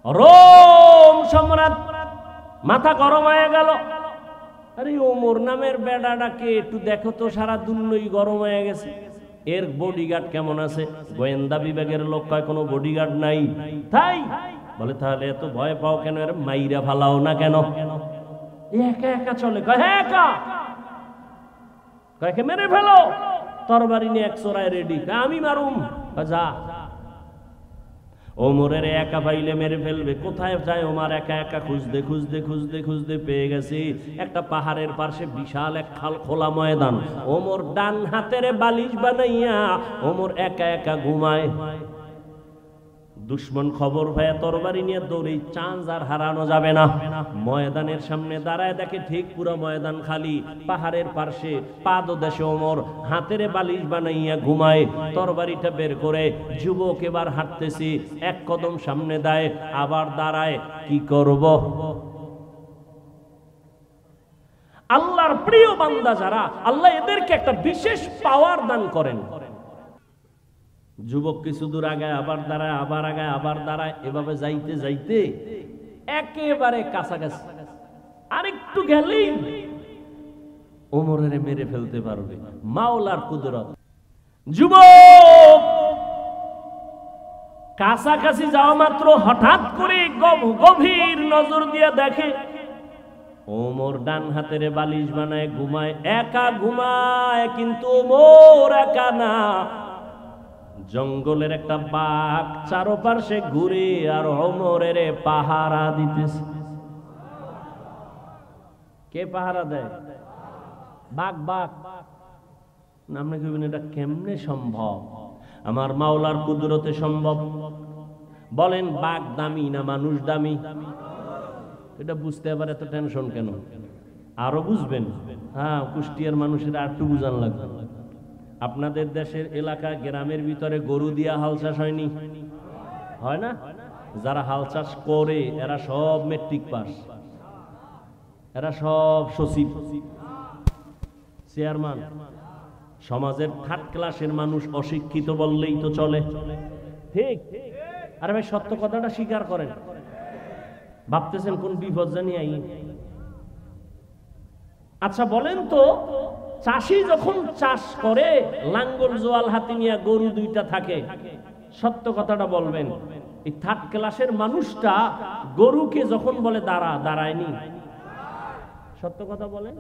Rome সম্রাট মাথা গরম হয়ে গেল। আরে ওমর নামের বেড়াটাকে একটু দেখো তো, সারা দুনিয়াই গরম হয়ে গেছে। এর বডিগার্ড কেমন আছে? গোয়েন্দা বিভাগের লোক কয় কোনো বডিগার্ড নাই। তাই বলে তাহলে এত ভয় পাও কেন? এর মাইরা ফালাও না কেন? একা একা চলে, কয় হ্যাঁ একা, কয়েকে মেরে ফেলো, তরবারি নিয়ে এক চোরায় রেডি, আমি মারুম, যা। ওমরের একা পাইলে মেরে ফেলবে। কোথায় যায় ওমর? একা একা খুঁজতে খুঁজতে খুঁজতে খুঁজতে পেয়ে গেছে একটা পাহাড়ের পাশে বিশাল এক খোলা ময়দান। ওমর ডান হাতের বালিশ বানাইয়া ওমর একা একা ঘুমায়। দুশ্মন খবর পায়, তরবারি নিয়ে দৌড়ে, চান্স আর হারানো যাবে না। ময়দানের সামনে দাঁড়ায় দেখে ঠিক পুরো ময়দান খালি। পাহাড়ের পাশে পাদদেশে ওমর হাতের বালিশ বানাইয়া ঘুমায়। তরবারিটা বের করে যুবক এবার হাঁটতেছি, এক কদম সামনে দেয়, আবার দাঁড়ায়। কি করব? আল্লাহর প্রিয় বান্দা যারা, আল্লাহ এদেরকে একটা বিশেষ পাওয়ার দান করেন। যুবক কিছু দূর আগায়, আবার দাঁড়ায়, আবার আগায়, আবার দাঁড়ায়, এভাবে যাইতে যাইতে একেবারে কাছাকাছি। আরেকটু গেলেই ওমরের মেরে ফেলতে পারবে। মাওলার কুদরত। যুবক কাছাকাছি যাওয়া মাত্র হঠাৎ করে গভীর নজর দিয়ে দেখে ওমর ডান হাতের বালিশ বানায় ঘুমায়। একা ঘুমায়, কিন্তু ওমর একা না। জঙ্গলের একটা বাঘ চারপাশে ঘুরে আর ওমরের পাহারা দিতেছে। কে পাহারা দেয়? বাঘ। বাঘ আপনি কইবেন এটা কেমনে সম্ভব? আমার মাওলার কুদরতে সম্ভব। বলেন বাঘ দামি না মানুষ দামি? এটা বুঝতে আবার এত টেনশন কেন? আরো বুঝবেন। হ্যাঁ, কুষ্টিয়ার মানুষের আর একটু বুঝান লাগবে। আপনাদের দেশের এলাকা গ্রামের ভিতরে গরু দিয়া হাল চাষ হয়নি? হয় না? যারা হাল চাষ করে এরা সব মেট্রিক পাস, এরা সব সচিব, চেয়ারম্যান। সমাজের থার্ড ক্লাসের মানুষ, অশিক্ষিত বললেই তো চলে। ঠিক? আরে ভাই সত্য কথাটা স্বীকার করেন। ভাবতেছেন কোন বিপদ জানি আই। আচ্ছা বলেন তো, চাষি যখন চাষ করে লাঙ্গল জোয়াল হাতি নিয়ে গরু দুইটা থাকে, সত্য কথাটা বলবেন, এই থার্ড ক্লাসের মানুষটা গরুকে যখন বলে দাঁড়া, দাঁড়ায়নি? সত্য কথা বলেন।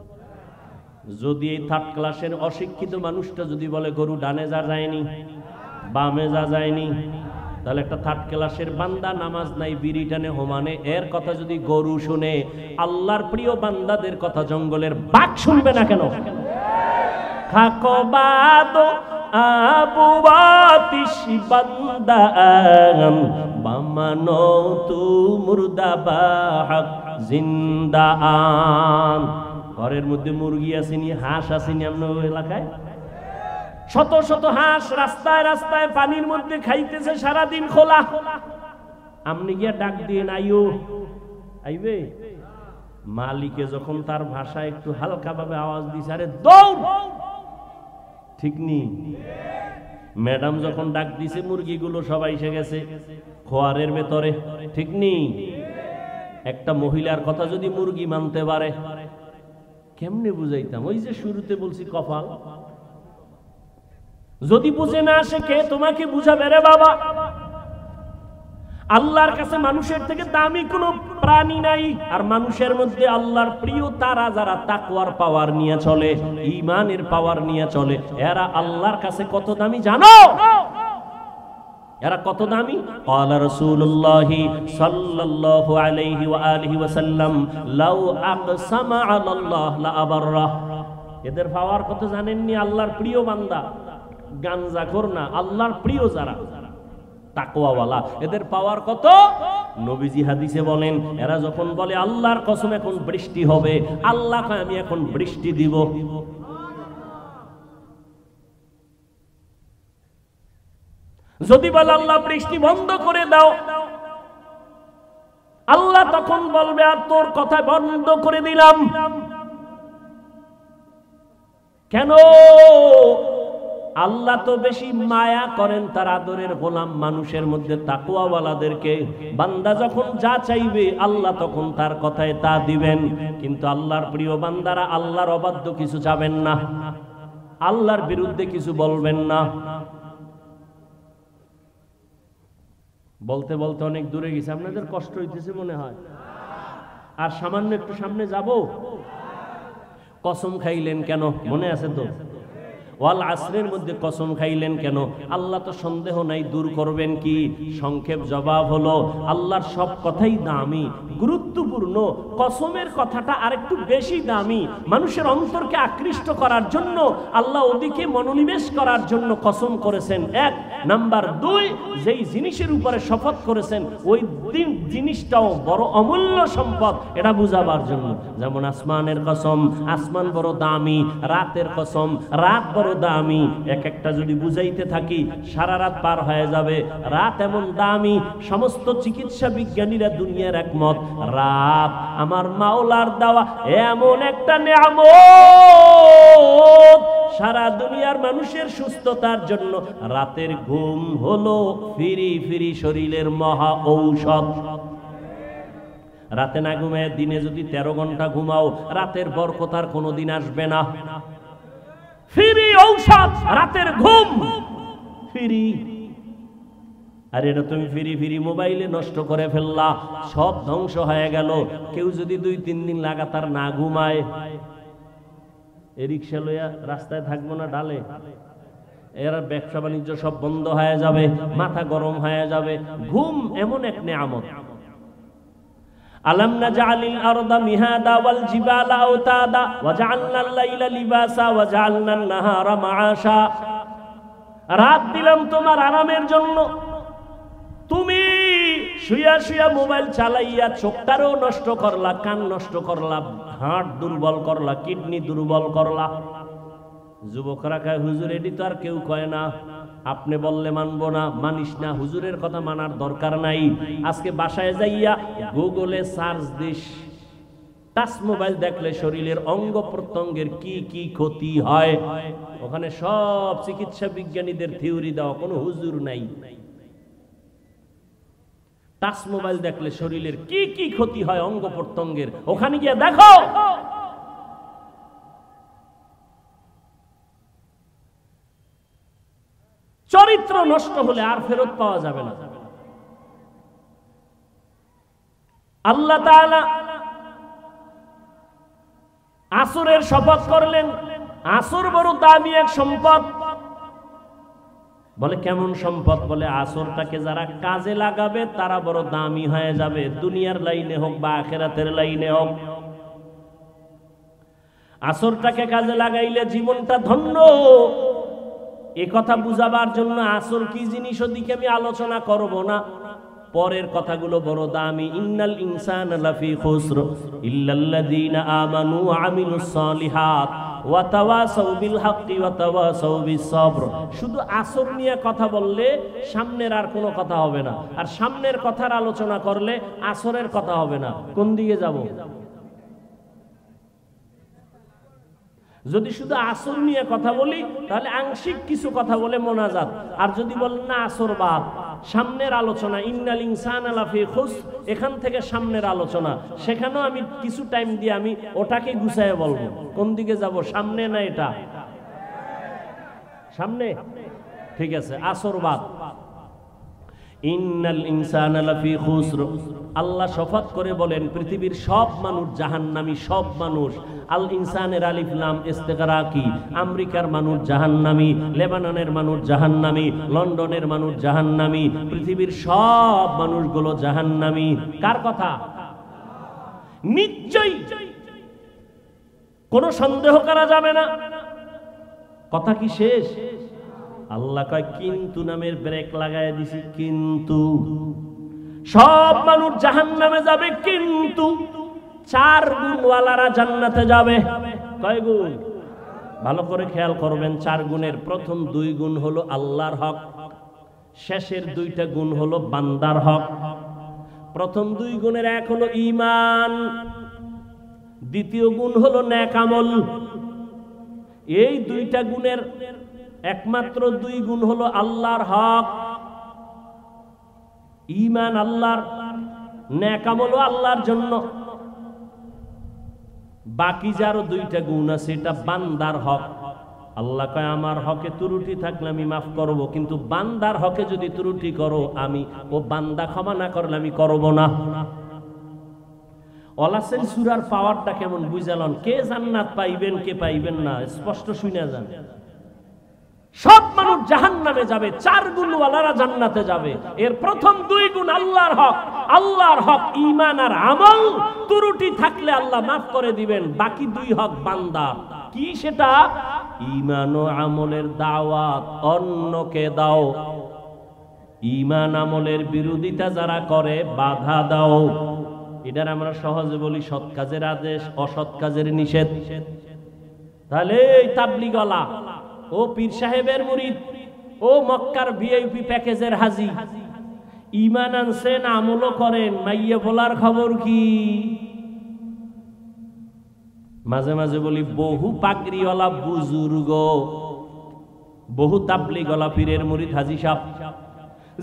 যদি এই থার্ড ক্লাসের অশিক্ষিত মানুষটা যদি বলে গরু ডানে যা যায়নি, বামে যা যায়নি, তাহলে একটা থার্ড ক্লাসের বান্দা নামাজ নাই, বিড়ি টানে হোমানে, এর কথা যদি গরু শুনে, আল্লাহর প্রিয় বান্দাদের কথা জঙ্গলের বাঘ শুনবে না কেন? খাকো বাদো আবু বাতিশ বান্দান বামানো তু মুর্দাবাহ জিন্দান। ঘরের মধ্যে মুরগি আসেনি, হাঁস আসেনি আপনার এলাকায়? শত শত হাঁস রাস্তায় রাস্তায় পানির মধ্যে খাইতেছে সারাদিন খোলা। আপনি গিয়া ডাক দিয়ে আইও, আইবে? মালিকে যখন তার ভাষায় একটু হালকা ভাবে আওয়াজ দিছে, আরে দৌড়। ঠিক নি? ম্যাডাম যখন ডাক দিছে, মুরগিগুলো সবাই এসে গেছে খোয়ারের ভেতরে। ঠিক নি? একটা মহিলার কথা যদি মুরগি মানতে পারে, কেমনে বুঝাইতাম? ওই যে শুরুতে বলছি কপাল। যদি বুঝে না আসে, কে তোমাকে বুঝাবে রে বাবা? আল্লাহর কাছে মানুষের থেকে দামি কোনো প্রাণী নাই। আর মানুষের মধ্যে আল্লাহর প্রিয় তারা যারা তাকওয়ার পাওয়ার নিয়ে চলে, ঈমানের পাওয়ার নিয়ে চলে, এরা আল্লাহর কাছে কত দামি জানো? এরা কত দামি? ক্বালা রাসূলুল্লাহ সাল্লাল্লাহু আলাইহি ওয়া আলিহি ওয়াসাল্লাম লাউ আকসামা আলাল্লাহ লা আবাররা। এদের পাওয়ার কত জানেননি? আল্লাহর প্রিয় বান্দা, গাঞ্জাখোর না, আল্লাহর প্রিয় যারা তাকওয়াওয়ালা, এদের পাওয়ার কত? নবীজি হাদিসে বলেন, এরা যখন বলে আল্লাহর কসম এখন বৃষ্টি হবে, আল্লাহ কয় আমি এখন বৃষ্টি দিব। যদি বলে আল্লাহ বৃষ্টি বন্ধ করে দাও, আল্লাহ তখন বলবে আর তোর কথা বন্ধ করে দিলাম। কেন? আল্লাহ তো বেশি মায়া করেন তার আদরের গোলাম মানুষের মধ্যে তাকওয়াওয়ালাদেরকে। বান্দা যখন যা চাইবে আল্লাহ তখন তার কথায় তা দিবেন। কিন্তু আল্লাহর প্রিয় বান্দারা আল্লাহর অবাধ্য কিছু চাবেন না, আল্লাহর বিরুদ্ধে কিছু বলবেন না। বলতে বলতে অনেক দূরে গেছে, আপনাদের কষ্ট হইতেছে মনে হয়। আর সামান্য একটু সামনে যাব। কসম খাইলেন কেন মনে আছে তো? ওয়াল আসরের মধ্যে কসম খাইলেন কেন? আল্লাহ তো সন্দেহ নাই দূর করবেন কি? সংক্ষেপ জবাব হলো আল্লাহর সব কথাই দামি, গুরুত্বপূর্ণ। কসমের কথাটা আরেকটু বেশি দামি। মানুষের অন্তরকে আকৃষ্ট করার জন্য, আল্লাহ ওদিকে মনোনিবেশ করার জন্য কসম করেছেন। এক নাম্বার। দুই, যেই জিনিসের উপরে শপথ করেছেন ওই জিনিসটাও বড় অমূল্য সম্পদ, এটা বুঝাবার জন্য। যেমন আসমানের কসম, আসমান বড় দামি। রাতের কসম, রাত বড় দামি। এক একটা যদি বুঝাইতে থাকি সারা রাত পার হয়ে যাবে। রাত এমন দামি, সমস্ত চিকিৎসা বিজ্ঞানীরা দুনিয়ার একমত, রাত আমার মাওলার দেওয়া এমন একটা নিয়ামত। সারা দুনিয়ার মানুষের সুস্থতার জন্য রাতের ঘুম হলো ফিরি ফিরি শরীরের মহা ঔষধ। রাতে না ঘুমায় দিনে যদি 13 ঘন্টা ঘুমাও, রাতের বরকত আর কোনোদিন আসবে না। ফিরি ঔষধ রাতের ঘুম, ফিরি। আর এটা তুমি ফিরি ফিরি মোবাইলে নষ্ট করে ফেললা, সব ধ্বংস হয়ে গেল। কেউ যদি 2-3 দিন লাগাতার না ঘুমায়, এই রিক্সা লইয়া রাস্তায় থাকবো না ডালে, এরা ব্যবসা বাণিজ্য সব বন্ধ হয়ে যাবে, মাথা গরম হয়ে যাবে। ঘুম এমন এক নিয়ামত। আলাম নাজআলিল আরদা মিহাদা ওয়াল জিবালা আওতাদা ওয়া জাআলনাল লাইলা লিবাসা ওয়া জাআলনান নাহারা মাআশা। রাত দিলাম তোমার আরামের জন্য। তুমি শুয়া শুয়া মোবাইল চালাইয়া চোখটারও নষ্ট করলা, কান নষ্ট করলা, হার্ট দুর্বল করলা, কিডনি দুর্বল করলা। যুবকরা কয় হুজুর এডি তো আর কেউ কয় না, আপনি বললে মানবো না, মানিস না, হুজুরের কথা মানার দরকার নাই। আজকে বাসায় যাইয়া গুগলে সার্চ দিস, টাচ মোবাইল দেখলে শরীরের অঙ্গ প্রত্যঙ্গের কি কি ক্ষতি হয়, ওখানে সব চিকিৎসা বিজ্ঞানীদের থিওরি দেওয়া, কোনো হুজুর নাই। টাচ মোবাইল দেখলে শরীরের কি কি ক্ষতি হয় অঙ্গ প্রত্যঙ্গের, ওখানে গিয়ে দেখো। চরিত্র নষ্ট হলে আর ফেরত পাওয়া যাবে না। আল্লাহ তাআলা আসরের শপথ করলেন। আসর বড় দামি এক সম্পদ। বলে কেমন সম্পদ? বলে আসরটাকে যারা কাজে লাগাবে তারা বড় দামি হয়ে যাবে, দুনিয়ার লাইনে হোক বা আখিরাতের লাইনে হোক। আসরটাকে কাজে লাগাইলে জীবনটা ধন্য। এ কথা বুঝাবার জন্য আসর কি জিনিস ওদিকে আমি আলোচনা করব না, পরের কথাগুলো বড় দামি। ইন্নাল ইনসানা লাফি খুসর ইল্লাল্লাযীনা আমানু ওয়া আমিলুস সালিহাত ওয়া তাওয়াসাউ বিল হাক্কি ওয়া তাওয়াসাউ বিস সবর। শুধু আসর নিয়ে কথা বললে সামনের আর কোনো কথা হবে না, আর সামনের কথার আলোচনা করলে আসরের কথা হবে না। কোন দিকে যাব? যদি শুধু আসর নিয়ে কথা বলি তাহলে আংশিক কিছু কথা বলে মোনাজাত, আর যদি বলেন না আসর বাদ, সামনের আলোচনা ইন্নাল ইনসানা লাফি খুসর, এখান থেকে সামনের আলোচনা, সেখানেও আমি কিছু টাইম দিয়ে আমি ওটাকে গুছায় বলবো। কোন দিকে যাব? সামনে না এটা? সামনে, ঠিক আছে। আসর বাদ। ইন্নাল ইনসানা লাফি খুসর। আল্লাহ শপথ করে বলেন পৃথিবীর সব মানুষ জাহান্নামী, সব মানুষ। আল ইনসানের আলিফ লাম ইস্তিগরাকি। আমেরিকার মানুষ জাহান্নামী, লেবাননের মানুষ জাহান্নামী, লন্ডনের মানুষ জাহান্নামী, পৃথিবীর সব মানুষগুলো জাহান্নামী। কার কথা? নিশ্চয়ই, কোনো সন্দেহ করা যাবে না। কথা কি শেষ? আল্লাহ কয় কিন্তু নামের ব্রেক লাগায় দিছি। কিন্তু সব মানুষ জাহান্নামে যাবে, কিন্তু 4 গুণওয়ালারা জান্নাতে যাবে। কয় গুণ? ভালো করে খেয়াল করবেন। 4 গুণের প্রথম 2 গুণ হলো আল্লাহর হক, শেষের 2টা গুণ হলো বান্দার হক। প্রথম 2 গুণের এক হলো ঈমান, দ্বিতীয় গুণ হলো নেক আমল। এই 2টা গুণের একমাত্র দুই গুণ হলো আল্লাহর হক, ঈমান আল্লাহর, নেক আমলও আল্লাহর জন্য। বাকি যারও দুইটা গুণ আছে, এটা বান্দার হক। আল্লাহ কয় আমার হকে ত্রুটি থাকলে আমি মাফ করব, কিন্তু বান্দার হকে যদি ত্রুটি করো আমি, ও বান্দা ক্ষমা না করলে আমি করব না। ওয়ালাসের সূরার পাওয়ারটা কেমন বুঝালন? কে জান্নাত পাইবেন কে পাইবেন না স্পষ্ট শুনে যান। সব মানুষ জাহান্নামে যাবে, 4 গুণওয়ালারা জান্নাতে যাবে। এর প্রথম 2 গুণ আল্লাহর হক। আল্লাহর হক ঈমান আর আমল, ত্রুটি থাকলে আল্লাহ মাফ করে দিবেন। বাকি 2 হক বান্দার। কি সেটা? ঈমান ও আমলের দাওয়াত অন্যকে দাও, ঈমান আমলের বিরোধিতা যারা করে বাধা দাও। এটার আমরা সহজে বলি সৎ কাজের আদেশ, অসৎ কাজের নিষেধ। তাহলে এই তাবলীগওয়ালা, ও পীর সাহেবের মুরিদ, ও মক্কার ভিআইপি প্যাকেজের হাজি, ঈমান আনছেন আমলও করেন, মাইয়া বলার খবর কি? মাঝে মাঝে বলি বহু পাগড়িওয়ালা বুজুর্গ, বহু তাবলীগওয়ালা পীরের মুরিদ হাজি সাহেব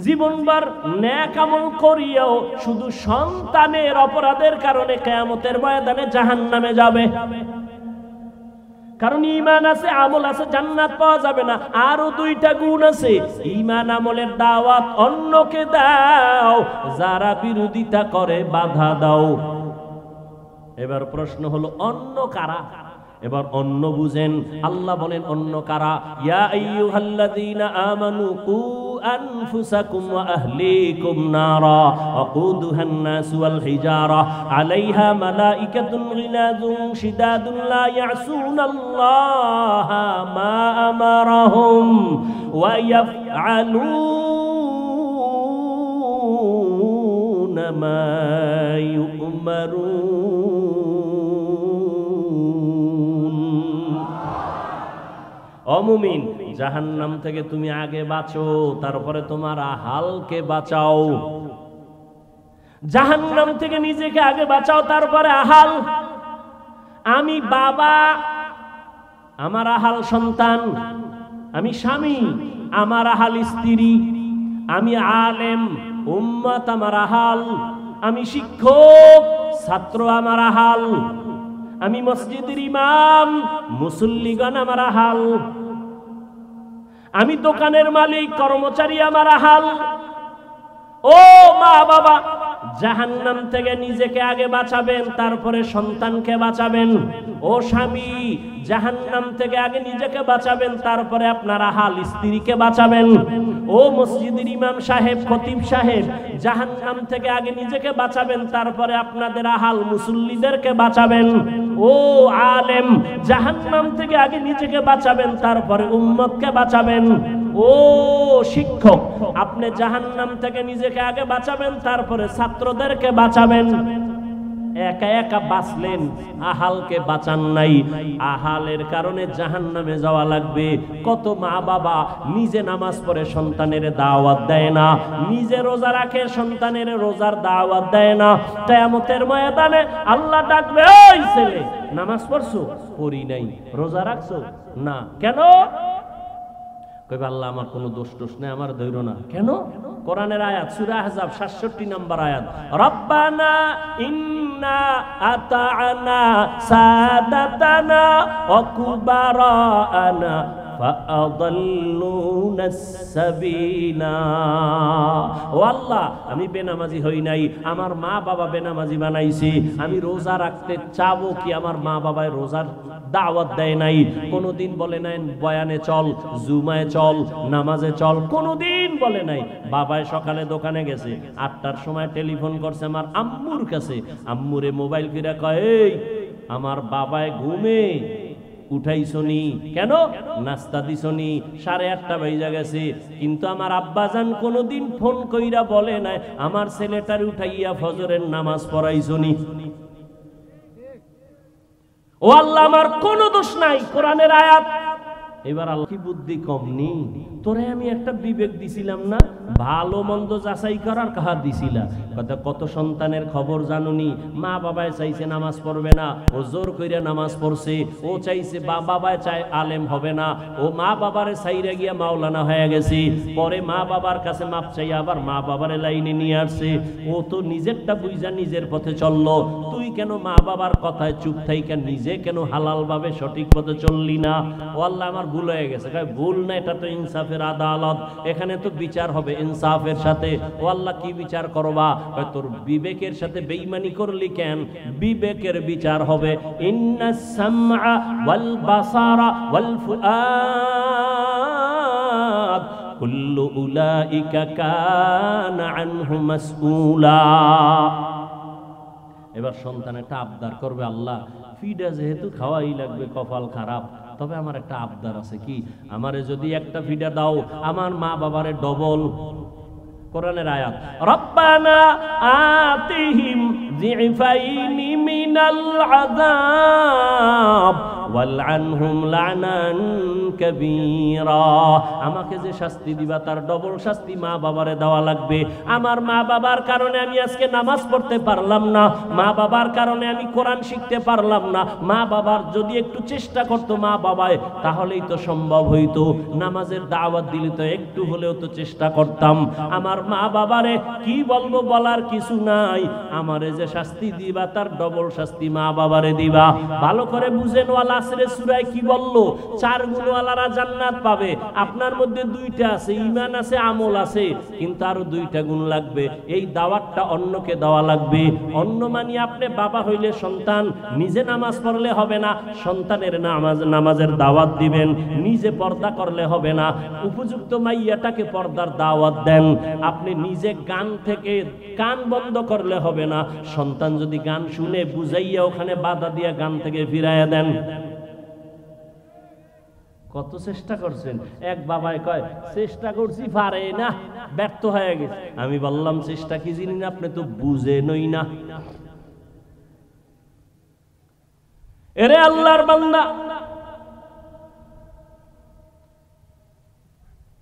জীবনভর নেক আমল করিয়াও শুধু সন্তানের অপরাধের কারণে কিয়ামতের ময়দানে জাহান্নামে যাবে। কারণ ঈমান আছে, আমল আছে, জান্নাত পাওয়া যাবে না। আরো 2টা গুণ আছে, ঈমান আমলের দাওয়াত অন্যকে দাও, যারা বিরোধিতা করে বাধা দাও। এবার প্রশ্ন হলো অন্য কারা? এবার অন্য বুঝেন। আল্লাহ বলেন অন্য কারা? ইয়া আইয়ুহাল্লাযীনা আমানু কু আনফুসাকুম ওয়া আহলিকুম নারা ওয়াকুদুহান নাস ওয়াল হিজারা আলাইহা মালাইকাতুন গিলাযুন শিদাদুন লা ইয়াসুনাল্লাহা মা আমারাহুম ওয়া ইয়াফআলুনা মা ইউমারুন। অমুমিন, জাহান্নাম থেকে তুমি আগে বাঁচো, তারপরে তোমার আহালকে বাঁচাও। জাহান্নাম থেকে নিজেকে আগে বাঁচাও, তারপরে আহাল। আমি বাবা, আমার আহাল সন্তান। আমি স্বামী, আমার আহাল স্ত্রী। আমি আলেম, উম্মত আমার আহাল। আমি শিক্ষক, ছাত্র আমার আহাল। আমি মসজিদের ইমাম, মুসল্লিগণ আমার আহাল। আমি দোকানের মালিক, কর্মচারী আমার আহাল। ও মা বাবা, জাহান্নাম থেকে নিজেকে আগে বাঁচাবেন, তারপরে সন্তানকে বাঁচাবেন। ও স্বামী, জাহান্নাম থেকে আগে নিজেকে বাঁচাবেন, তারপরে আপনার আহাল স্ত্রীকে বাঁচাবেন। ও মসজিদের ইমাম সাহেব, খতিব সাহেব, জাহান্নাম থেকে আগে নিজেকে বাঁচাবেন, তারপরে আপনাদের আহাল মুসল্লিদেরকে বাঁচাবেন। ও আলেম, জাহান্নাম থেকে আগে নিজেকে বাঁচাবেন, তারপরে উম্মতকে বাঁচাবেন। ও শিক্ষক, আপনি জাহান্নাম থেকে নিজেকে আগে বাঁচাবেন, তারপরে ছাত্রদেরকে বাঁচাবেন। একা একা বাঁচলেন, আহালকে বাঁচান নাই। আহালের কারণে জাহান্নামে যাওয়া লাগবে। কত মা বাবা নিজে নামাজ পড়ে সন্তানের দাওয়াত দেয় না, নিজে রোজা রাখে সন্তানের রোজার দাওয়াত দেয় না। কিয়ামতের ময়দানে আল্লাহ ডাকবে, ওই ছেলে নামাজ পড়ছো? পড়ি নাই। রোজা রাখছো? না। কেন? কইবে আল্লাহ আমার কোনো দোষ টোষ নেই, আমার ধৈর্য না। কেন? কোরআনের আয়াত, সূরা আহজাব 67 নম্বর আয়াত, রব্বানা ইন্না আতা'না সাদাতানা ওয়া কুবারানা ফাআদাল্লুনাস সাবিলা। ও আল্লাহ, আমি বেনামাজি হই নাই, আমার মা বাবা বেনামাজি বানাইছে। আমি রোজা রাখতে চাবো কি, আমার মা বাবায় রোজার দাওয়াত দেয় নাই। কোনদিন বলে নাই বয়ানে চল, জুমায় চল, নামাজে চল, কোনদিন বলে নাই। বাবায় সকালে দোকানে গেছে, 8টার সময় টেলিফোন করছে আমার আম্মুর কাছে। আম্মুরে মোবাইল ফিরা কয়, এই আমার বাবায় ঘুমে উঠাইছনি কেন? নাস্তা দিছনি, 8:30 বাজে গেছে। কিন্তু আমার আব্বাজান কোনদিন ফোন কইরা বলে নাই আমার ছেলেটার উঠাইয়া ফজরের নামাজ পড়াইছনি। ও আল্লাহ, আমার কোনো দোষ নাই। কোরআনের আয়াত, এবার আল্লাহ কি বুদ্ধি কমনি, তোরে আমি একটা বিবেক দিছিলাম না, ভালো মন্দ যাচাই করার কাহা দিছিলা। কত সন্তানের খবর জানুনি, মা বাবায় চাইছে নামাজ পড়বে না, ও জোর কইরা নামাজ পড়ছে, ও চাইছে বাবায় চায় আলেম হবে না, ও মা বাবারে চাইরা গিয়া মাওলানা হয়ে গেছে, পরে মা বাবার কাছে মাপ চাই আবার মা বাবারে লাইনে নিয়ে আসছে। ও তো নিজেরটা বুঝা নিজের পথে চললো, তুই কেন মা বাবার কথায় চুপ থাইকা নিজে কেন হালাল ভাবে সঠিক পথে চললি না? ও আল্লাহ আমার ভুল হয়ে গেছে। ভুল না, এটা তো ইনসাফের আদালত, এখানে তো বিচার হবে ইনসাফের সাথে। ও আল্লাহ কি বিচার করবা? তোর বিবেকের সাথে বেঈমানি করলি কেন? বিবেকের বিচার হবে। ইন্নাস সামআ ওয়াল বাসারা ওয়াল ফুআদ কুল্লু উলাইকা কানা আনহু মাসউলা। এবার সন্তান একটা আবদার করবে, আল্লাহ ফিডা যেহেতু খাওয়াই লাগবে, কপাল খারাপ, তবে আমার একটা আবদার আছে, কি? আমারে যদি একটা ফিডা দাও, আমার মা বাবারে ডবল। কোরআনের আয়াত, রব্বানা আতিহিম যিফাইনি মিনাল আযাব ওয়ালআনহুম লা'নান কাবীরা। আমাকে যে শাস্তি দিবা তার ডবল শাস্তি মা বাবারে দেওয়া লাগবে। আমার মা বাবার কারণে আমি আজকে নামাজ পড়তে পারলাম না, মা বাবার কারণে আমি কোরআন শিখতে পারলাম না। মা বাবার যদি একটু চেষ্টা করতো মা বাবায়, তাহলেই তো সম্ভব হইতো। নামাজের দাওয়াত দিলে তো একটু হলেও তো চেষ্টা করতাম। আমার মা বাবারে কি বলবো, বলার কিছু নাই। আমারে যে শাস্তি দিবা তার ডবল শাস্তি মা বাবারে দিবা। ভালো করে বুঝেন, ওয়ালা আসরে সূরায় কি বললো? 4 গুণওয়ালারা জান্নাত পাবে। আপনার মধ্যে 2টা আছে, ঈমান আছে, আমল আছে, কিন্তু আরো 2টা গুণ লাগবে। এই দাওয়াতটা অন্যকে দেওয়া লাগবে। অন্য মানে আপনি বাবা হইলে সন্তান নিজে নামাজ পড়লে হবে না, সন্তানের নামাজের দাওয়াত দিবেন। নিজে পর্দা করলে হবে না, উপযুক্ত মাইয়াটাকে পর্দার দাওয়াত দেন। আপনি নিজে গান থেকে কান বন্ধ করলে হবে না, সন্তান যদি গান শুনে বুঝাইয়া ওখানে বাধা দিয়া গান থেকে ফিরাইয়া দেন। কত চেষ্টা করছেন? এক বাবাই কয় চেষ্টা করছি, পারে না, ব্যর্থ হয়ে গেছে। আমি বললাম চেষ্টা কি জিনিস আপনি তো বুঝেনই না। এরে আল্লাহর বান্দা,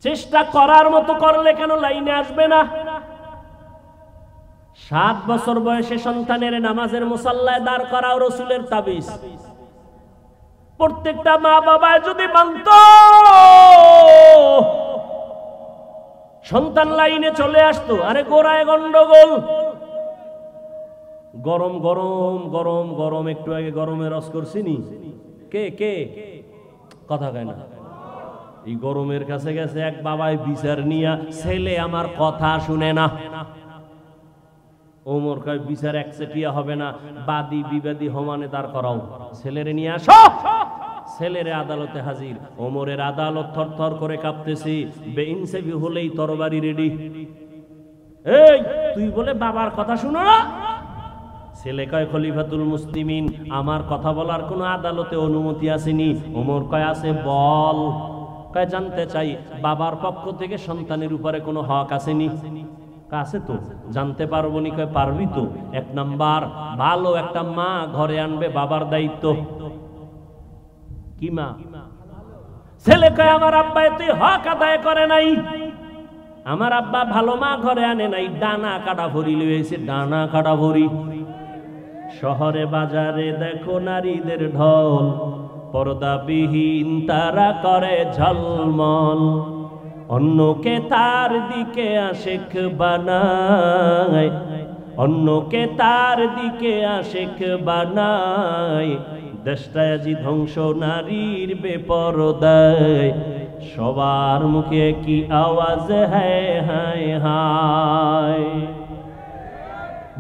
চেষ্টা করার মতো করলে কেন লাইনে আসবে না? 7 বছর বয়সে সন্তানের নামাজের মুসাল্লায় দাঁড় করাও রাসূলের তাবিজ। প্রত্যেকটা মা বাবা যদি মানত, সন্তান লাইনে চলে আসতো। আরে গোড়ায় গন্ডগোল, গরম গরম গরম গরম, একটু আগে গরমে রস করছিনি, কে কে কথা কয় না। এই গরমের কাছে গেছে এক বাবাই বিচার নিয়া, ছেলে আমার কথা শুনে না। ওমর কয় বিচার একচেটিয়া হবে না, বাদী বিবাদী সমানে দাঁড় করাও, ছেলেরে নিয়ে আসো। ছেলেরে আদালতে হাজির। ওমরের আদালত থরথর করে কাঁপতেছি, বেইনসাফি হলেই তরবারি রেডি। এই তুই বলে বাবার কথা শুনো না? ছেলে কয় খলিফাতুল মুসলিমিন, আমার কথা বলার কোনো আদালতে অনুমতি আসেনি। ওমর কয় আছে, বল। কয় জানতে চাই বাবার পক্ষ থেকে সন্তানের উপরে কোনো হক আসেনি? আছে তো, জানতে পারবো নি? কয় পারবি তো। 1 নাম্বার, ভালো একটা মা ঘরে আনবে, বাবার দায়িত্ব। কি মা? ছেলে কয় আমার আব্বা এতে হক আদায় করে নাই, আমার আব্বা ভালো মা ঘরে আনে নাই, ডানা কাটা ভরি লইছে, ডানা কাটা ভরি। শহরে বাজারে দেখো নারীদের ঢল, পর্দাবিহীন তারা করে ঝলমল, অন্যকে তার দিকে আশিক বানায়, অন্যকে তার দিকে আশিক বানায়। দেশটায় আজি ধ্বংস নারীর বেপরদায়, সবার মুখে কি আওয়াজ, হায় হায় হায়।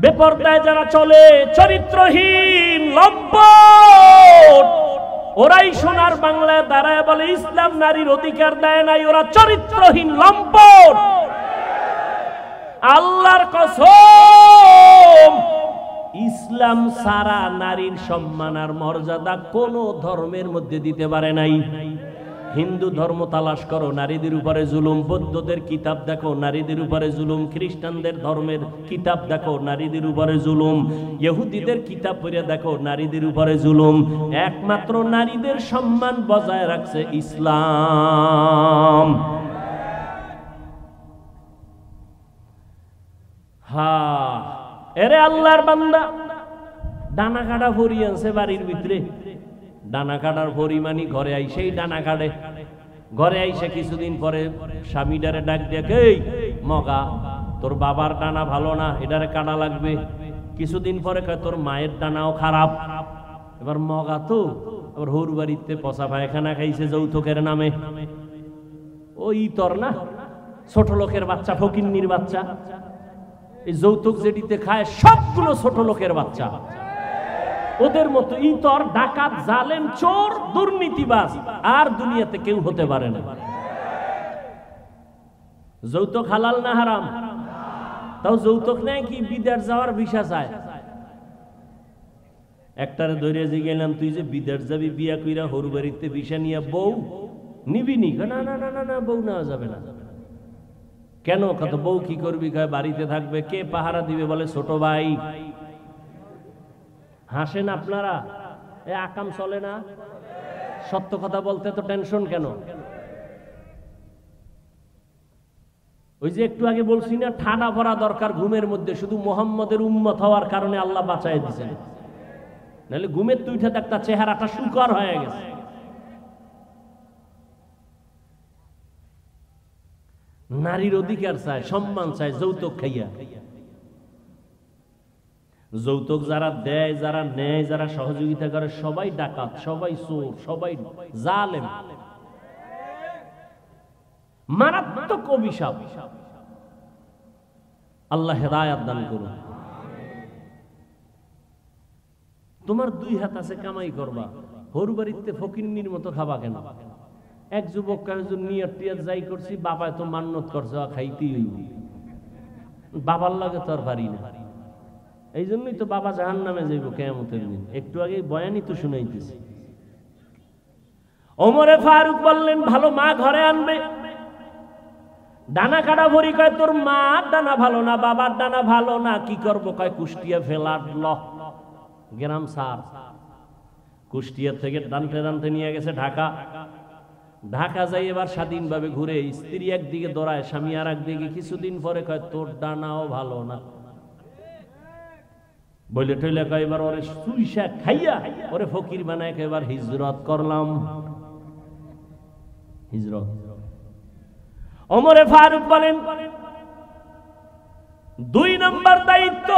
বেপরদায় যারা চলে, চরিত্রহীন লম্পট, ওরাই সোনার বাংলায় দাঁড়ায় বলে ইসলাম নারীর অধিকার দেয় নাই। ওরা চরিত্রহীন লম্পট। আল্লাহর কসম, ইসলাম সারা নারীর সম্মান আর মর্যাদা কোন ধর্মের মধ্যে দিতে পারে নাই। হিন্দু ধর্ম তালাশ করো, নারীদের উপরে জুলুম। বৌদ্ধদের কিতাব দেখো, নারীদের উপরে জুলুম। খ্রিস্টানদের ধর্মের কিতাব দেখো, নারীদের উপরে জুলুম। ইহুদিদের কিতাব পড়ে দেখো, নারীদের উপরে জুলুম। একমাত্র নারীদের সম্মান বজায় রাখছে ইসলাম। হ্যাঁ, এরে আল্লাহর বান্দা, ডানা কাটা ভরি আছে বাড়ির ভিতরে। ডানা কাটার পরিমাণই ঘরে আইসেই ডানা কাটে। ঘরে আইসে কিছুদিন পরে স্বামীটারে ডাক দেখে, এই মগা, তোর বাবার ডানা ভালো না, এটারে কাটা লাগবে। কিছুদিন পরে কয় তোর মায়ের ডানাও খারাপ। এবার মগা তো আবার হোর বাড়িতে পচা পায়খানা খাইছে যৌতুকের নামে। ওই তোর না, ছোট লোকের বাচ্চা, ফকিন্নির বাচ্চা। এই যৌতুক যেটিতে খায় সবগুলো ছোট লোকের বাচ্চা। ওদের মতো ইতর, ডাকাত, জালেম, চোর, দুর্নীতিবাজ আর দুনিয়াতে কেউ হতে পারে না। যৌতুক হালাল না হারাম? তাও যৌতুক নেয় কি বিদেশ যাওয়ার ভিসা চায়। একটারে ধরে যে গেলাম, তুই যে বিদেশ যাবি বিয়া কইরা হরু বাড়িতে ভিসা নিয়ে বউ নিবি নি? না না না না না, বউ নেওয়া যাবে না। কেন? কত বউ কি করবি? কয় বাড়িতে থাকবে। কে পাহারা দিবে? বলে ছোট ভাই। হাসেন আপনারা, এ আকাম চলে না? সত্য কথা বলতে তো টেনশন কেন? ওই যে একটু আগে বলছি না, ঠাডা ভরা দরকার ঘুমের মধ্যে। শুধু মোহাম্মদের উম্মত হওয়ার কারণে আল্লাহ বাঁচায় দিয়েছেন, নাহলে ঘুমের তুইটা একটা চেহারাটা শুকর হয়ে গেছে। নারীর অধিকার চায়, সম্মান চায়, যৌতুক খাইয়া। যৌতুক যারা দেয়, যারা নেয়, যারা সহযোগিতা করে, সবাই ডাকাত, সবাই চোর, সবাই জালেম। মারাত্মক অভিশাপ। আল্লাহ হেদায়েত দান করুন। তোমার দুই হাত আছে, কামাই করবা, হরু বাড়িতে ফকিন্নির মতো খাবা কেন? এক যুবক নিয়ত টিয়াত যাই করছি, বাবায় তো মান্নত করছে, খাইতেই হইব। বাবার লাগে তো আর পারি না। এই জন্যই তো বাবা জাহান্নামে যাইব কিয়ামতের দিন। একটু আগে বয়ানই তো শুনাইতেছি। ওমরে ফারুক বললেন, ভালো মা ঘরে আনবে। ডানা কাটা ভরি। কয় তোর মা ডানা ভালো না, বাবার ডানা ভালো না, কি করব? কয় কুষ্টিয়া ফেলার ল গ্রাম সার। কুষ্টিয়া থেকে টানতে টানতে নিয়ে গেছে ঢাকা। ঢাকা যাই এবার স্বাধীনভাবে ঘুরে, স্ত্রী একদিকে দৌড়ায়, স্বামী আর একদিকে। কিছুদিন পরে কয় তোর ডানাও ভালো না। বলে টইলে কয় এবার ওরে সুইসা খাইয়া ওরে ফকির বানায়, এবার হিজরত করলাম। হিজরত। ওমরে ফারুক বলেন, 2 নম্বর দায়িত্ব,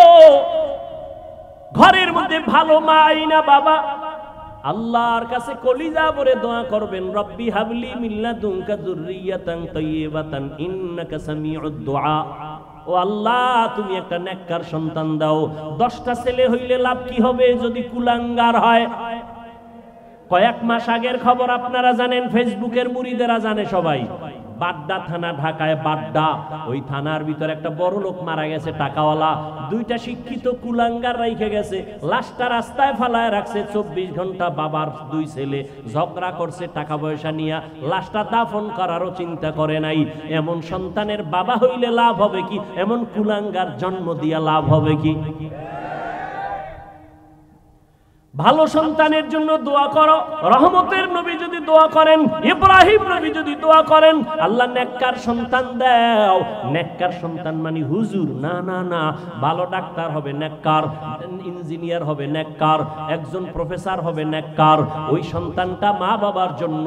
ঘরের মধ্যে ভালো মা আইনা বাবা আল্লাহর কাছে কলিজা ভরে দোয়া করবেন, রব্বি হাবলি মিন লাদুনকা যুররিয়াতান তাইয়্যিবাতান ইন্নাকা সামিউদ দুআ। ও আল্লাহ, তুমি একটা নেককার সন্তান দাও। 10টা ছেলে হইলে লাভ কি হবে যদি কুলাঙ্গার হয়? কয়েক মাস আগের খবর আপনারা জানেন, ফেসবুকের মুরিদেরা জানে সবাই। বাড্ডা থানা, ঢাকায় বাড্ডা, ওই থানার ভিতর একটা বড় লোক মারা গেছে, টাকাওয়ালা। 2টা শিক্ষিত কুলাঙ্গার রাইখে গেছে, লাশটা রাস্তায় ফালায় রাখছে। 24 ঘন্টা বাবার 2 ছেলে ঝগড়া করছে টাকা পয়সা নিয়ে, লাশটা দাফন করারও চিন্তা করে নাই। এমন সন্তানের বাবা হইলে লাভ হবে কি? এমন কুলাঙ্গার জন্ম দিয়া লাভ হবে কি? ভালো সন্তানের জন্য দোয়া করো। রহমতের নবী যদি দোয়া করেন, ইব্রাহিম নবী যদি দোয়া করেন, আল্লাহ নেককার সন্তান দাও। নেককার সন্তান মানে হুজুর না, না না, ভালো ডাক্তার হবে নেককার, ইঞ্জিনিয়ার হবে নেককার, একজন প্রফেসর হবে নেককার। ওই সন্তানটা মা বাবার জন্য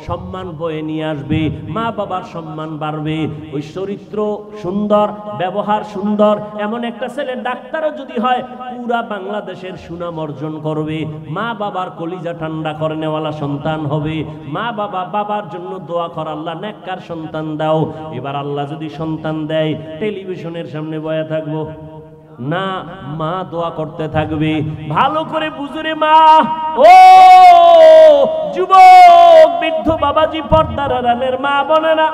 সম্মান বয়ে নিয়ে আসবে, মা বাবার সম্মান বাড়বে। ওই চরিত্র সুন্দর, ব্যবহার সুন্দর, এমন একটা ছেলে ডাক্তারও যদি হয়, পুরা বাংলাদেশের সুনাম অর্জন করবে। মা বাবার কলিজা ঠান্ডা করে নেওয়ালা সন্তান হবে। মা বাবা, বাবার জন্য দোয়া কর, আল্লাহ নেককার সন্তান দাও। এবার আল্লাহ যদি সন্তান দেয়, টেলিভিশনের সামনে বয়া থাকবো না, মা দোয়া করতে থাকবে। ভালো করে বুঝুরে মা, ও যুবক বৃদ্ধ বাবাজি, পর্দার আড়ালের মা বলে না।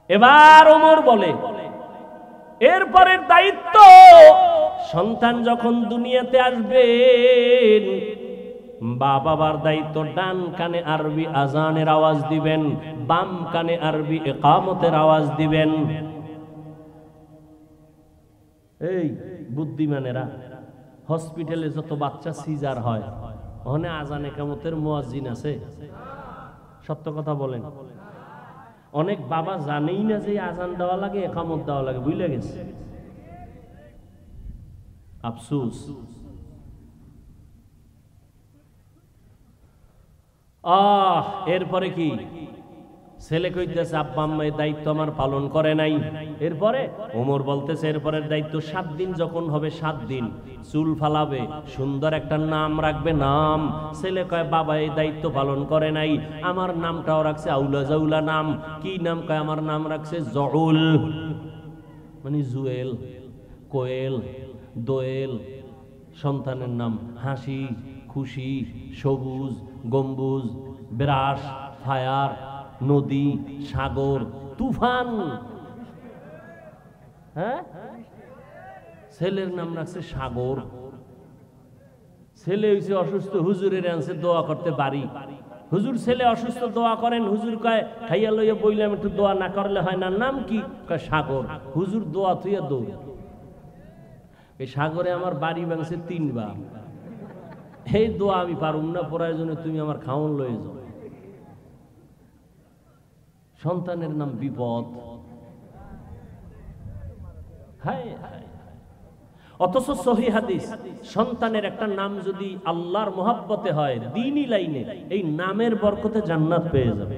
এবার ওমর বলে, এরপরের দায়িত্ব, সন্তান যখন দুনিয়াতে আসবেন, মা বাবার দায়িত্ব, ডান কানে আরবি আজানের আওয়াজ দিবেন, বাম কানে আরবি ইকামতের আওয়াজ দিবেন। এই বুদ্ধিমানেরা, হসপিটালে যত বাচ্চা সিজার হয় ওখানে আজান ইকামতের মুয়াজ্জিন আছে? সত্য কথা বলেন। অনেক বাবা জানেই না যে আজান দেওয়া লাগে, ইকামত দেওয়া লাগে, ভুলে গেছে। আফসোস। এরপরে কি? ছেলে কইতেছে আব্বা আম্মা এই দায়িত্ব আমার পালন করে নাই। এরপরে ওমর বলতেছে এরপরের দায়িত্ব 7 দিন যখন হবে 7 দিন চুল ফালাবে, সুন্দর একটা নাম রাখবে, নাম। ছেলে কয় বাবা এই দায়িত্ব পালন করে নাই, আমার নামটাও রাখছে আউলা জাউলা নাম। কি নাম? কয় আমার নাম রাখছে জউল, মানে জুয়েল, কোয়েল, দোয়েল। সন্তানের নাম হাসি, খুশি, সবুজ, গম্বুজ, বিরাস, ফায়ার, নদী, সাগর, তুফান। হ্যাঁ, ছেলের নাম রাখছে সাগর। ছেলে হইছে অসুস্থ, হুজুরের আনছে দোয়া করতে পারি। হুজুর ছেলে অসুস্থ, দোয়া করেন। হুজুর কয় খাইয়া লইয়া বইলাম একটু দোয়া না করলে হয় না। নাম কি? কয় সাগর। হুজুর দোয়া তুইয়া দৌড়। এই সাগরে আমার বাড়ি ভাঙছে 3 বার। এই দোয়া আমি পারুম না, প্রয়োজনে তুমি আমার খাওন লয়ে যাও। সন্তানের নাম বিপদ। হায় হায়। অথচ সহিহ হাদিস, সন্তানের একটা নাম যদি আল্লাহর মহব্বতে হয়, দ্বীনি লাইনে, এই নামের বরকতে জান্নাত পেয়ে যাবে।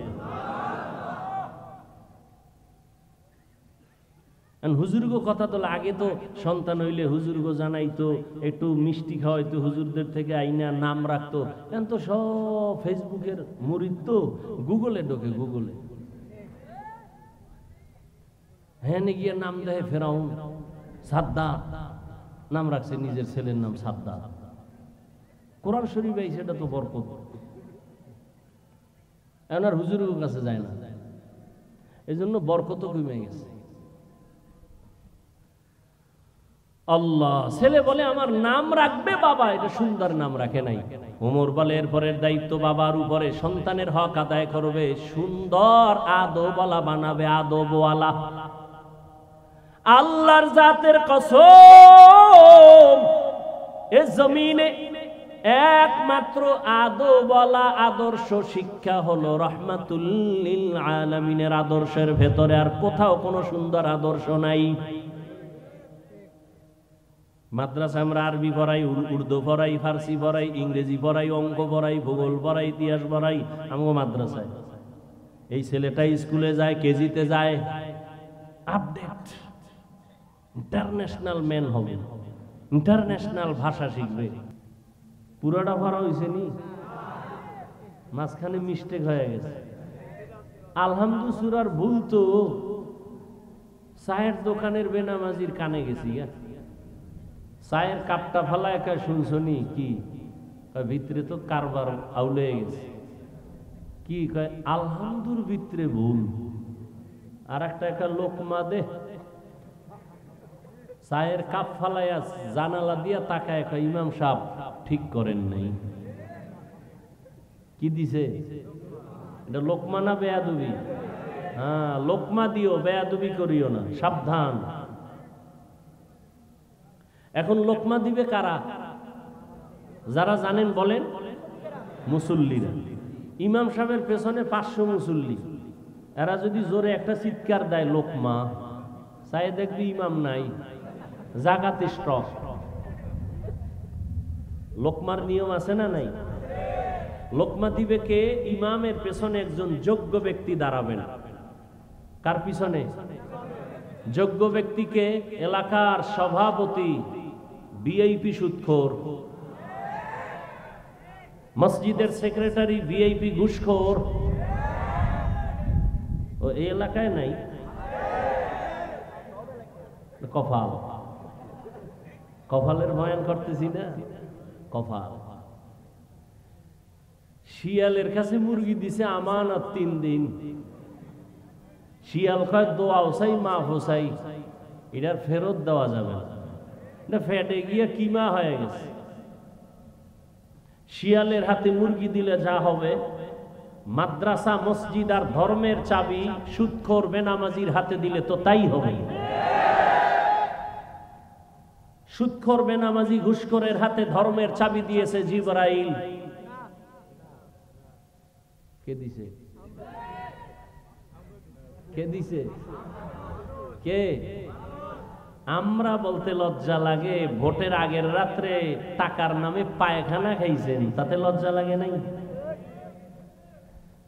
হুজুরগো কথা তো আগে তো সন্তান হইলে হুজুরগো জানাইতো, একটু মিষ্টি খাওয়াইতো, হুজুরদের থেকে আইনা নাম রাখতো। এখন তো সব ফেসবুকের মুরিদ তো গুগলে ঢোকে, গুগলে হ্যাঁ গিয়ে নাম দেয় ফেরাউন, সাদ্দাত নাম রাখছে নিজের ছেলের নাম সাদ্দাত। কোরআন শরীফে সেটা তো বরকত। এখন আর হুজুরের কাছে যায় না, এই জন্য বরকত কমে গেছে। আল্লাহ, ছেলে বলে আমার নাম রাখবে বাবা, এটা সুন্দর নাম রাখে নাই। ওমর বলে এরপরের দায়িত্ব বাবার উপরে, সন্তানের হক আদায় করবে, সুন্দর আদবওয়ালা বানাবে, আদবওয়ালা। আল্লাহর জাতের কসম, এ জমিনে একমাত্র আদবওয়ালা আদর্শ শিক্ষা হলো রাহমাতুল লিল আলামিনের আদর্শের ভেতরে, আর কোথাও কোনো সুন্দর আদর্শ নাই। মাদ্রাসা আমরা আরবি পড়াই, উর্দু পড়াই, ফার্সি পড়াই, ইংরেজি পড়াই, অঙ্ক পড়াই, ভূগোল পড়াই, ইতিহাস পড়াই। আমগো মাদ্রাসায় এই ছেলেটা স্কুলে যায়, কেজিতে যায়, আপডেট, ইন্টারন্যাশনাল ম্যান হবে, ইন্টারন্যাশনাল ভাষা শিখবে। পুরাটা ভরা হয়েছে নি, মাঝখানে মিস্টেক হয়ে গেছে। আলহামদুলিল্লাহ সূরার ভুল তো চায়ের দোকানের বেনামাজির কানে গেছি। চায়ের কাপটা ফালা একা শুনছনি কি? ভিতরে তো কারবার আউলে গেছে। কি কয়? আলহামদুর ভিতরে ভুল। আর একটা একটা লোকমা দে, চায়ের কাপ ফালাইয়া জানালা দিয়া তাকায় কয় ইমাম সাহেব ঠিক করেন নাই। কি দিছে এটা? লোকমা না বেয়াদবি? হ্যাঁ, লোকমা দিও, বেয়াদবি করিও না, সাবধান। এখন লোকমা দিবে কারা? যারা জানেন বলেন, মুসল্লিরা। ইমাম সাহেবের পেছনে 500 মুসল্লি, এরা যদি জোরে একটা চিৎকার দেয় লোকমা, চাই দেখবি ইমাম নাই, জাগাতে স্টক। লোকমার নিয়ম আছে না নাই? লোকমা দিবে কে? ইমামের পেছনে একজন যোগ্য ব্যক্তি দাঁড়াবেন। কার পিছনে? যোগ্য ব্যক্তিকে এলাকার সভাপতি, ভিআইপি সুদখোর, মসজিদের সেক্রেটারি ভিআইপি ঘুষখোর। ও এই এলাকায় নাই? কপাল, কপালের বয়ান করতেছি না, কপাল। শিয়ালের কাছে মুরগি দিছে আমানত 3 দিন। শিয়াল কয় দোয়া হোসাই মা হোসাই, এটার ফেরত দেওয়া যাবে না, এটা ফেটে গিয়ে কিমা হয়ে গেছে। শিয়ালের হাতে মুরগি দিলে যা হবে, মাদ্রাসা মসজিদ আর ধর্মের চাবি সুদখোর বেনামাজির হাতে দিলে তো তাই হবে। সুদখোর বেনামাজি ঘুষখোরের হাতে ধর্মের চাবি দিয়েছে জিবরাইল। কে দিছে? কে দিছে? কে? আমরা বলতে লজ্জা লাগে। ভোটের আগের রাত্রে টাকার নামে পায়খানা খাইছেন, তাতে লজ্জা লাগে নাই?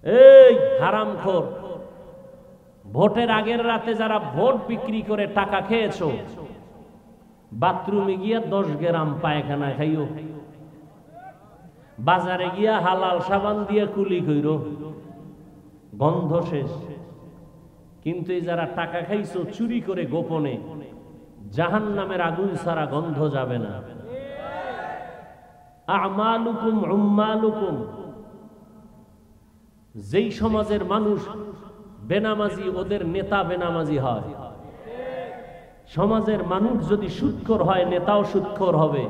এই হারামখোর, ভোটের আগের রাতে যারা ভোট বিক্রি করে টাকা খেয়েছো, বাথরুমে গিয়া 10 গ্রাম পায়খানা খাইও, বাজারে গিয়া হালাল সাবান দিয়ে কুলি কইরো, গন্ধ শেষ। কিন্তু এই যারা টাকা খাইছো চুরি করে গোপনে, জাহান্নামের আগুন ছাড়া গন্ধ যাবে না। আমালুকুম উম্মালুকুম। যেই সমাজের মানুষ বেনামাজি, ওদের নেতা বেনামাজি হয়। সমাজের মানুষ যদি সুদখোর হয়, নেতাও সুদখোর হবে।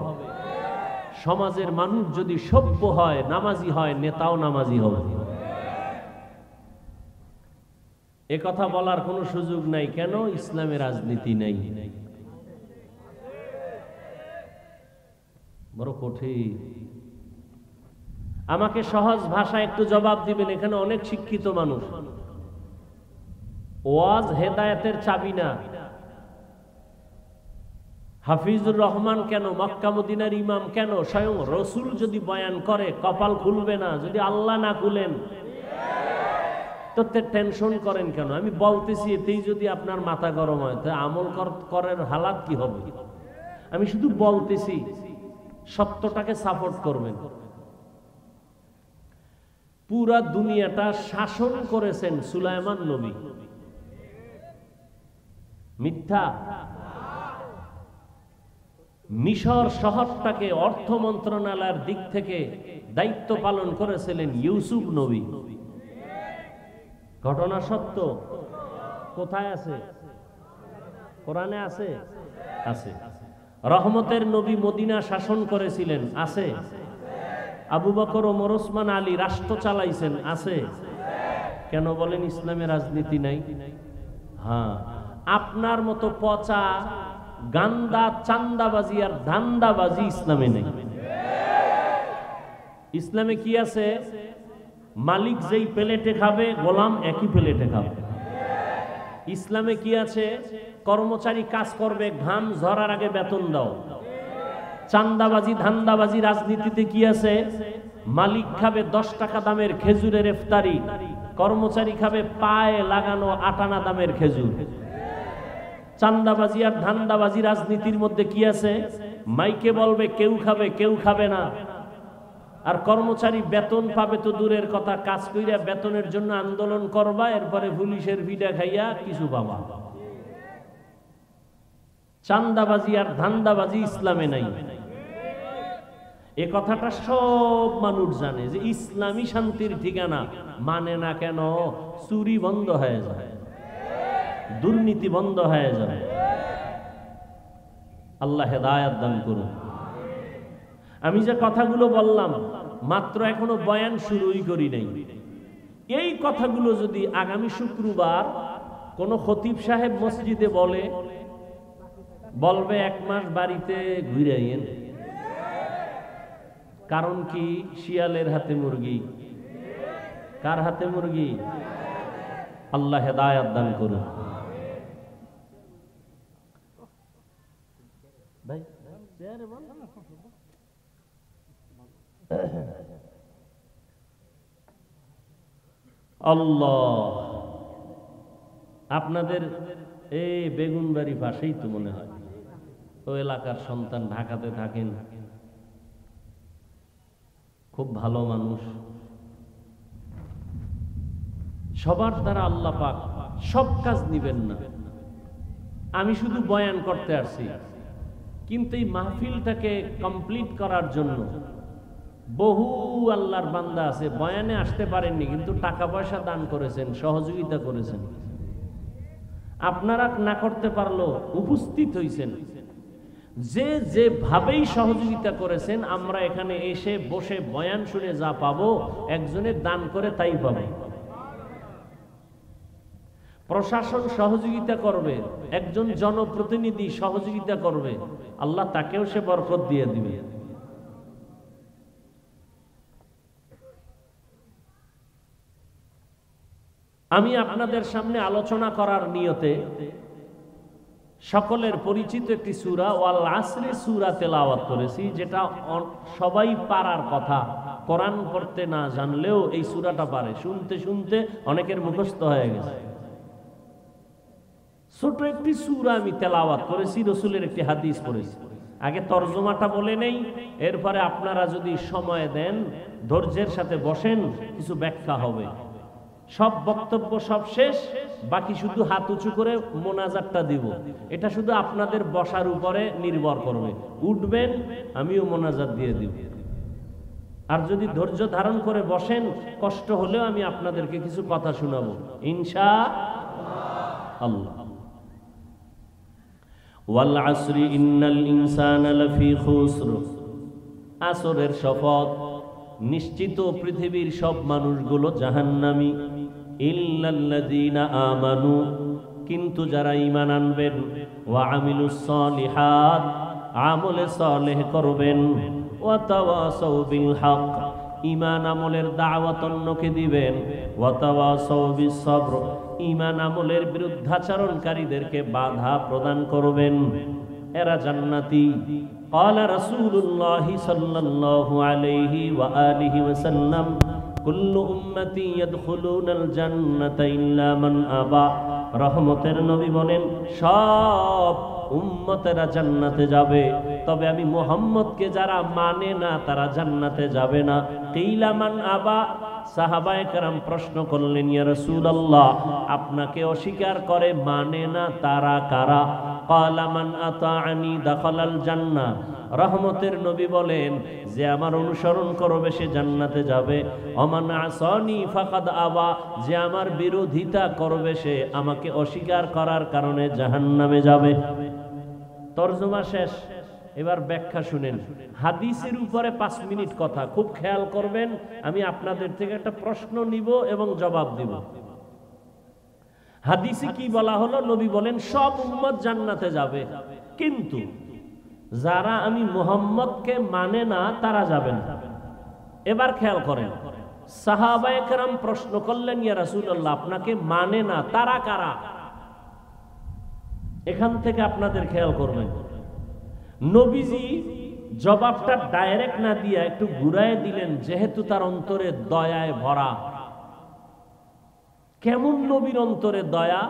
সমাজের মানুষ যদি সভ্য হয়, নামাজি হয়, নেতাও নামাজি হবে। এ কথা বলার কোনো সুযোগ নাই। কেন? ইসলামে রাজনীতি নাই। বড় কঠিন। আমাকে সহজ ভাষায় একটু জবাব দিবেন। এখানে অনেক শিক্ষিত মানুষ। ওয়াজ হেদায়েতের চাবি না। হাফিজুর রহমান কেন, মক্কা মদিনার ইমাম কেন, স্বয়ং রসুল যদি বয়ান করে কপাল খুলবে না? যদি আল্লাহ না খুলেন তো টেনশন করেন কেন? আমি বলতেছি, এতেই যদি আপনার মাথা গরম হয়, তো আমল করার হালাত কি হবে? আমি শুধু বলতেছি, সত্যটাকে সাপোর্ট করবেন। পুরা দুনিয়াটা শাসন করেছেন সুলাইমান নবী। মিথ্যা? মিশর শহরটাকে অর্থ মন্ত্রণালয়ের দিক থেকে দায়িত্ব পালন করেছিলেন ইউসুফ নবী। ঘটনা সত্য। কোথায় আছে? কোরআনে আছে? আছে। রহমতের নবী মদিনা শাসন করেছিলেন, আছে। আবু বকর, ওমর, ওসমান, আলী রাষ্ট্র চালাইছেন, আছে। কেন বলেন ইসলামে রাজনীতি নাই? হ্যাঁ, আপনার মতো পচা গান্দা চান্দাবাজি আর ধান্দাবাজি ইসলামে নেই। ইসলামে কি আছে? মালিক যেই প্লেটে খাবে, গোলাম একই প্লেটে খাবে। ইসলামে কি আছে? কর্মচারী কাজ করবে, ঘাম ঝরার আগে বেতন দাও। চান্দাবাজি ধান্দাবাজি রাজনীতিতে কি আছে? মালিক খাবে 10 টাকা দামের খেজুরের ইফতারি, কর্মচারী খাবে পায়ে লাগানো 8 আনা দামের খেজুর। চান্দাবাজি আর ধান্দাবাজি রাজনীতির মধ্যে কি আছে? মাইকে বলবে কেউ খাবে, কেউ খাবে না। আর কর্মচারী বেতন পাবে তো দূরের কথা, কাজ কইরা বেতনের জন্য আন্দোলন করবা, এরপরে পুলিশের ভিড়া খাইয়া কিছু পাবা। চান্দাবাজি আর ধান্দাবাজি ইসলামে নাই। এ কথাটা সব মানুষ জানে যে ইসলামী শান্তির ঠিকানা। মানে না কেন? চুরি বন্ধ হয়ে যায়, দুর্নীতি বন্ধ হয়ে যায়। আল্লাহ হেদায়েত দান করুন। আমি যে কথাগুলো বললাম, মাত্র এখনো বয়ান শুরুই করি নাই। এই কথাগুলো যদি আগামী শুক্রবার কোন খতিব সাহেব মসজিদে বলবে 1 মাস বাড়িতে ঘুরে আইয়েন। কারণ কি? শিয়ালের হাতে মুরগি। কার হাতে মুরগি? আল্লাহ হেদায়েত দান করুন। ভাই আল্লাহ, আপনাদের এই বেগুনবাড়ি পাশেই তো মনে হয়। ও এলাকার সন্তান, ঢাকাতে থাকেন, খুব ভালো মানুষ। সবার দ্বারা আল্লাহ পাক সব কাজ নিবেন না। আমি শুধু বয়ান করতে আসছি, কিন্তু এই মাহফিলটাকে কমপ্লিট করার জন্য বহু আল্লাহর বান্দা আছে, বয়ানে আসতে পারেননি, কিন্তু টাকা পয়সা দান করেছেন, সহযোগিতা করেছেন। আপনারা না করতে পারলেও উপস্থিত হইছেন। যে যেভাবেই সহযোগিতা করেছেন, আমরা এখানে এসে বসে বয়ান শুনে যা পাবো, একজনের দান করে তাই পাবো। প্রশাসন সহযোগিতা করবে, একজন জনপ্রতিনিধি সহযোগিতা করবে, আল্লাহ তাকেও সে বরকত দিয়ে দিবে। আমি আপনাদের সামনে আলোচনা করার নিয়তে সকলের পরিচিত একটি সূরা ওয়াল আসরি সূরা তেলাওয়াত করেছি, যেটা সবাই পারার কথা। কোরআন পড়তে না জানলেও এই সূরাটা পারে, শুনতে শুনতে অনেকের মুখস্থ হয়ে গেছে। ছোট একটি সূরা আমি তেলাওয়াত করেছি, রাসূলের একটি হাদিস পড়েছি। আগে তরজমাটা বলে নেই, এরপরে আপনারা যদি সময় দেন, ধৈর্যের সাথে বসেন, কিছু ব্যাখ্যা হবে। সব বক্তব্য সব শেষ, বাকি শুধু হাত উঁচু করে মোনাজাতটা দিব। এটা শুধু আপনাদের বসার উপরে নির্ভর করবে। উঠবেন, আমিও মোনাজাত দিয়ে দিব। আর যদি ধৈর্য ধারণ করে বসেন, কষ্ট হলেও আমি আপনাদেরকে কিছু কথা শোনাবো ইনশাআল্লাহ। ওয়াল আসরি ইন্নাল ইনসানা লাফি খুসর, আসরের শপথ, নিশ্চিত পৃথিবীর সব মানুষগুলো জাহান্নামী, ইল্লাল্লাযীনা আমানু, কিন্তু যারা ঈমান আনবেন, ওয়া আমিলুস সালিহাত, আমলে সালেহ করবেন, ওয়া তাওয়াসাউ বিল হক, ঈমান আমলের দাওয়াত অন্যকে দিবেন, ওয়া তাওয়াসাউ বিস সবর, ঈমান আমলের বিরুদ্ধাচরণকারীদেরকে বাধা প্রদান করবেন, এরা জান্নাতি। قال رسول الله صلى الله عليه وآله وسلم كل أمتي يدخلون الجنة إلا من أبى, রহমতের নবী বলেন সব উম্মতেরা জান্নাতে যাবে, তবে আমি মুহাম্মদকে যারা মানে না তারা জান্নাতে যাবে না। কিলা মান আবা, সাহাবায়ে কেরাম প্রশ্ন করলেন, ইয়া রাসূলুল্লাহ, আপনাকে অস্বীকার করে মানে না তারা কারা? ক্বালা মান আতাআনি দাখালাল জান্নাহ, রহমতের নবী বলেন যে আমার অনুসরণ করবে সে জান্নাতে যাবে। ওমান আসানি ফাকাদ আবা, যে আমার বিরোধিতা করবে সে আমাকে অস্বীকার করার কারণে জাহান্নামে যাবে। তরজমা শেষ, এবার ব্যাখ্যা শুনেন। হাদিসের উপরে 5 মিনিট কথা, খুব খেয়াল করবেন। আমি আপনাদের থেকে একটা প্রশ্ন নিব এবং জবাব দিব। হাদিসে কি বলা হলো? নবী বলেন সব উম্মত জান্নাতে যাবে, কিন্তু যারা আমি মুহাম্মদকে মানে না তারা যাবে না। এবার খেয়াল করেন, সাহাবায়ে কেরাম প্রশ্ন করলেন, ইয়া রাসূলুল্লাহ, আপনাকে মানে না তারা কারা? এখান থেকে আপনাদের খেয়াল করবেন, নবীজি জবাবটা ডাইরেক্ট না দিয়া একটু ঘুরায় দিলেন, যেহেতু তার অন্তরে দয়ায় ভরা। কেমন নবীর অন্তরে দয়া?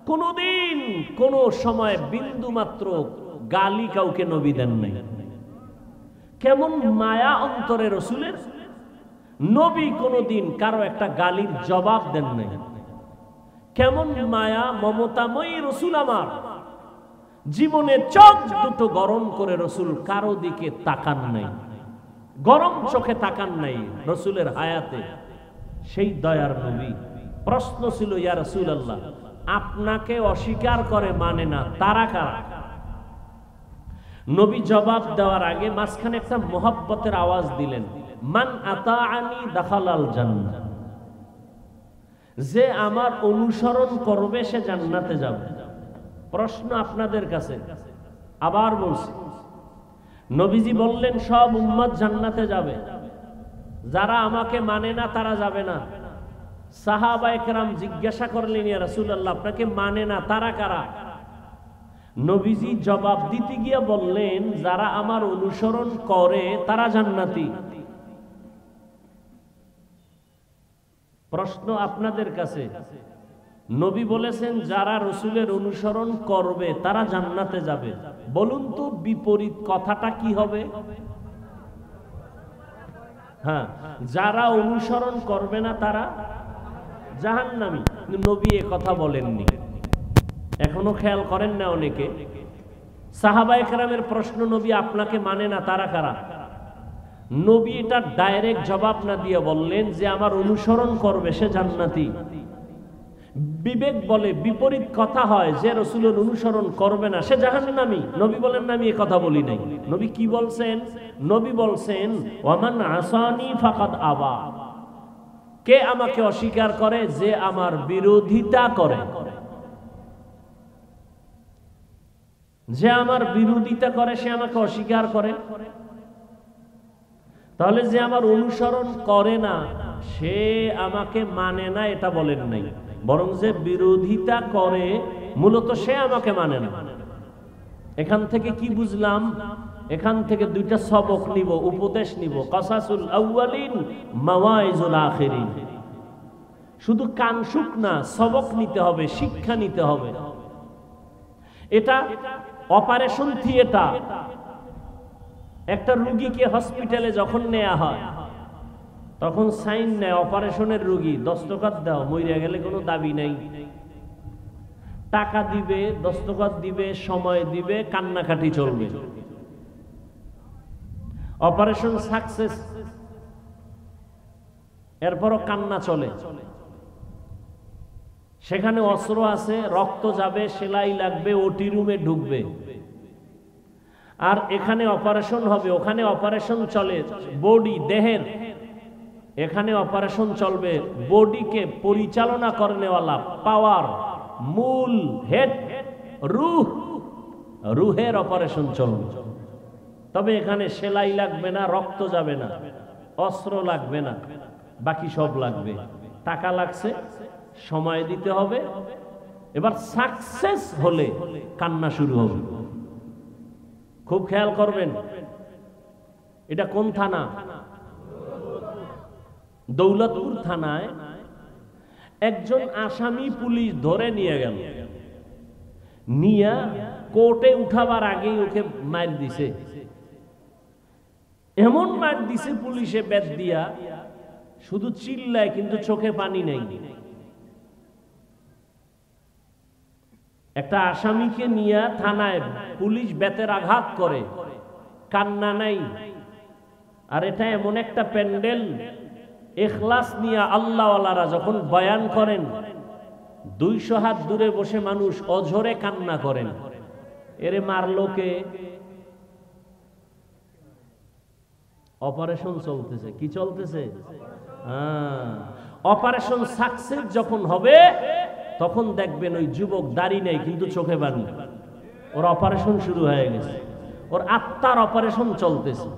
কোনদিন কোন সময় বিন্দু মাত্র গালি কাউকে নবী দেন নাই। কেমন মায়া অন্তরে রাসূলের, নবী কোনদিন কারো একটা গালির জবাব দেন নাই। কেমন মায়া মমতাময়ী রাসূল আমার, জীবনে চোখ দুটো গরম করে রাসূল কারো দিকে তাকান নাই, গরম চোখে তাকান নাই রাসূলের হায়াতে। সেই দয়ার নবী। প্রশ্ন ছিল, ইয়া রাসূলুল্লাহ, আপনাকে অস্বীকার করে মানে না তারা কারা? নবী জবাব দেওয়ার আগে মাঝখানে একটা মোহাব্বতের আওয়াজ দিলেন, মান আতাআনি দাখালাল জান্নাহ, যে আমার অনুসরণ করবে সে জান্নাতে যাবে। প্রশ্ন আপনাদের কাছে, আবার বলছি, নবীজি বললেন সব উম্মত জান্নাতে যাবে, যারা আমাকে মানে না তারা যাবে না। সাহাবায়ে কেরাম জিজ্ঞাসা করলেন, ইয়া রাসূলুল্লাহ, আপনাকে মানে না তারা কারা? নবীজি জবাব দিতে গিয়ে বললেন, যারা আমার অনুসরণ করে তারা জান্নাতি। প্রশ্ন আপনাদের কাছে, নবী বলেছেন যারা রাসূলের অনুসরণ করবে তারা জান্নাতে যাবে, বলুন তো বিপরীত কথাটা কি হবে? হ্যাঁ, যারা অনুসরণ করবে না তারা জাহান্নামী। নবী এ কথা বলেননি। এখনো খেয়াল করেন না অনেকে। সাহাবায়ে কেরামের প্রশ্ন, নবী আপনাকে মানে না তারা কারা? নবী এটা ডাইরেক্ট জবাব না দিয়ে বললেন যে আমার অনুসরণ করবে সে জান্নাতি। বিবেক বলে বিপরীত কথা হয়, যে রাসূলের অনুসরণ করবে না সে জাহান্নামী। নবী বলেন না আমি এই কথা বলি নাই। নবী কি বলছেন? নবী বলছেন ওয়ামান আসানি ফাকাদ আবা, কে আমাকে অস্বীকার করে? যে আমার বিরোধিতা করে। যে আমার বিরোধিতা করে সে আমাকে অস্বীকার করে। তাহলে যে আমার অনুসরণ করে না সে আমাকে মানে না, এটা বলেন নাই, বরং যে বিরোধিতা করে মূলত সে আমাকে মানে না। এখান থেকে কি বুঝলাম? এখান থেকে দুইটা সবক নিব, উপদেশ নিব। কাসাসুল আউয়ালিন মাওয়াইজুল আখিরিন। শুধু কানসুক না, সবক নিতে হবে, শিক্ষা নিতে হবে। এটা অপারেশন থিয়েটার। একটা রোগীকে হসপিটালে যখন নেওয়া হয় তখন সাইন নেয় অপারেশনের রোগী, দস্তখত দাও, মইরা গেলে কোনো দাবি নাই। টাকা দিবে, দস্তখত দিবে, সময় দিবে, কান্নাকাটি চলবে। অপারেশন সাকসেস, এরপরও কান্না চলে। সেখানে অস্ত্র আছে, রক্ত যাবে, সেলাই লাগবে, ওটি রুমে ঢুকবে। আর এখানে অপারেশন হবে, ওখানে অপারেশন চলে বডি, দেহের। এখানে অপারেশন চলবে বডিকে পরিচালনা করনেওয়ালা পাওয়ার, মূল হেড, রূহ, রুহের অপারেশন চলবে। তবে এখানে সেলাই লাগবে না, রক্ত যাবে না, অস্ত্র লাগবে না, বাকি সব লাগবে। টাকা লাগছে, সময় দিতে হবে। এবার সাকসেস হলে কান্না শুরু হবে। খুব খেয়াল করবেন। এটা কোন থানা? দৌলতপুর থানায় একজন আসামি পুলিশ ধরে নিয়ে গেল। নিয়া কোর্টে উঠাবার আগেই ওকে মার দিছে। এমন মার দিছে পুলিশে বেত দিয়া, শুধু চিল্লায় কিন্তু চোখে পানি নেই। একটা আসামিকে নিয়ে থানায় পুলিশ বেতের আঘাত করে, কান্না নাই। আর এটা এমন একটা প্যান্ডেল, ইখলাস নিয়ে আল্লাহওয়ালারা যখন বয়ান করেন 200 হাত দূরে বসে মানুষ অঝরে কান্না করেন। এরে মারলো কে? অপারেশন চলতেছে। কি চলতেছে? অপারেশন সাকসেস যখন হবে তখন দেখবেন ওই যুবক দাড়ি নেই কিন্তু চোখে পানি। ওর অপারেশন শুরু হয়ে গেছে, ওর আত্মার অপারেশন চলতেছে।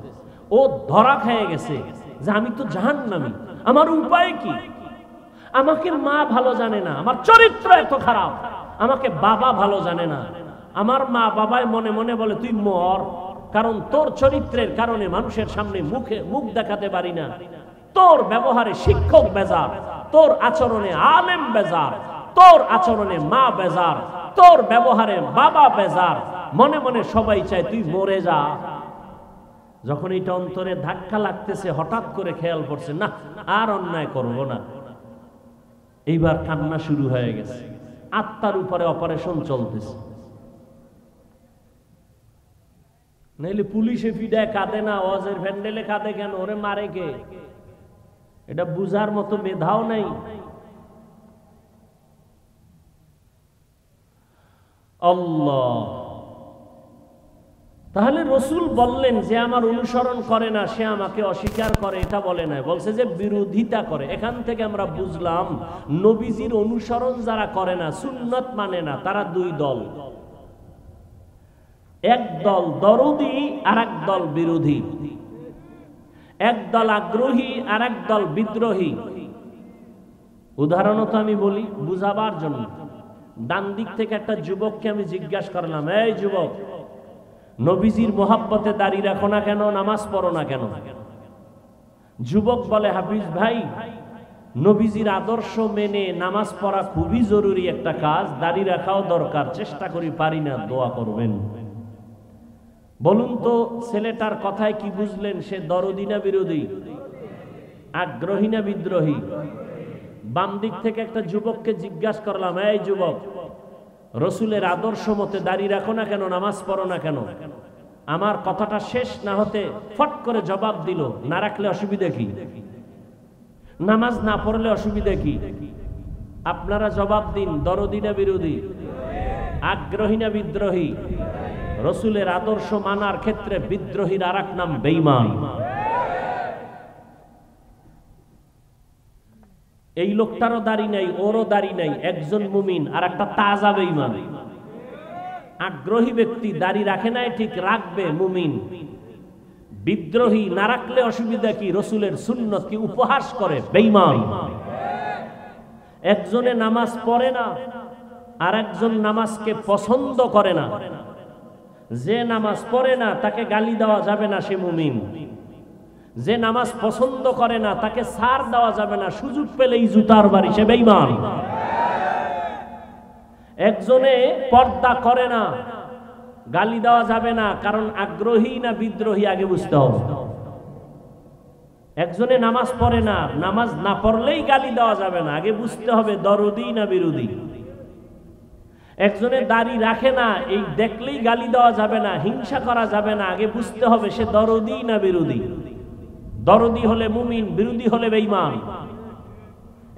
ও ধরা খেয়ে গেছে যে আমি তো জাহান্নামী, আমার উপায় কি? আমাকে মা ভালো জানে না, আমার চরিত্র এত খারাপ, আমাকে বাবা ভালো জানে না। আমার মা বাবাই মনে মনে বলে তুই মর, কারণ তোর চরিত্রের কারণে মানুষের সামনে মুখ দেখাতে পারি না। তোর ব্যবহারে শিক্ষক বেজার, তোর আচরণে আলেম বেজার, তোর আচরণে মা বেজার, তোর ব্যবহারে বাবা বেজার। মনে মনে সবাই চায় তুই মরে যা। যখন এটা অন্তরে ধাক্কা লাগতেছে, হঠাৎ করে খেয়াল পড়ছে না আর অন্যায় করব না। এইবার কান্না শুরু হয়ে গেছে, আত্মার উপরে অপারেশন চলতেছে। নাইলে পুলিশে ফিডায় কাঁদে না, ওয়াজের প্যান্ডেলে কাঁদে কেন? ওরে মারে কে? এটা বুঝার মতো মেধাও নাই। আল্লাহ। তাহলে রসুল বললেন যে আমার অনুসরণ করে না সে আমাকে অস্বীকার করে, এটা বলে না, বলছে যে বিরোধিতা করে। এখান থেকে আমরা বুঝলাম নবীজির অনুসরণ যারা করে না, সুন্নত মানে না, তারা দুই দল। এক দল দরদি আর এক দল বিরোধী। এক দল আগ্রহী আর এক দল বিদ্রোহী। উদাহরণত আমি বলি বুঝাবার জন্য। ডান দিক থেকে একটা যুবককে আমি জিজ্ঞাসা করলাম, এই যুবক, নবীজির মোহাব্বতে দাঁড়িয়ে রাখো না কেন, নামাজ পড়ো না কেন? যুবক বলে, হাফিজ ভাই, নবীজির আদর্শ মেনে নামাজ পড়া খুবই জরুরি একটা কাজ, দাঁড়িয়ে রাখাও দরকার, চেষ্টা করি, পারি না, দোয়া করবেন। বলুন তো ছেলেটার কথায় কি বুঝলেন? সে দরদি না বিরোধী? আগ্রহী না বিদ্রোহী? বাম দিক থেকে একটা যুবককে জিজ্ঞাসা করলাম, এই যুবক, রসুলের আদর্শ মতে দাঁড়িয়ে রাখো না কেন, নামাজ পড়ো না কেন? আমার কথাটা শেষ না হতে ফট করে জবাব দিল, না রাখলে অসুবিধা কি? নামাজ না পড়লে অসুবিধা কি? আপনারা জবাব দিন, দরদি না বিরোধী, আগ্রহী না বিদ্রোহী? রসুলের আদর্শ মানার ক্ষেত্রে বিদ্রোহীর আর এক নাম বেঈমান। এই লোকটারও দাড়ি নাই, ওরও দাড়ি নাই, একজন মুমিন আর একটা তাজা বেঈমান। আগ্রহী ব্যক্তি দাড়ি রাখে নাই, ঠিক রাখবে, মুমিন। বিদ্রোহী না রাখলে অসুবিধা কি? রসুলের সুন্নতকে উপহাস করে, বেঈমান। একজনে নামাজ পড়ে না, আর একজন নামাজকে পছন্দ করে না। যে নামাজ পড়ে না তাকে গালি দেওয়া যাবে না, সে মুমিন। যে নামাজ পছন্দ করে না তাকে ছাড় দেওয়া যাবে না, সুযোগ পেলেই জুতার বাড়ি, সে বেঈমান। একজনে পর্দা করে না, গালি দেওয়া যাবে না, কারণ আগ্রহী না বিদ্রোহী আগে বুঝতে হবে। একজনে নামাজ পড়ে না, নামাজ না পড়লেই গালি দেওয়া যাবে না, আগে বুঝতে হবে দরদি না বিরোধী। একজনে দাড়ি রাখে না, এই দেখলেই গালি দেওয়া যাবে না, হিংসা করা যাবে না, আগে বুঝতে হবে সে দরদি না বিরোধী। দরদি হলে মুমিন, বিরোধী হলে বেঈমান।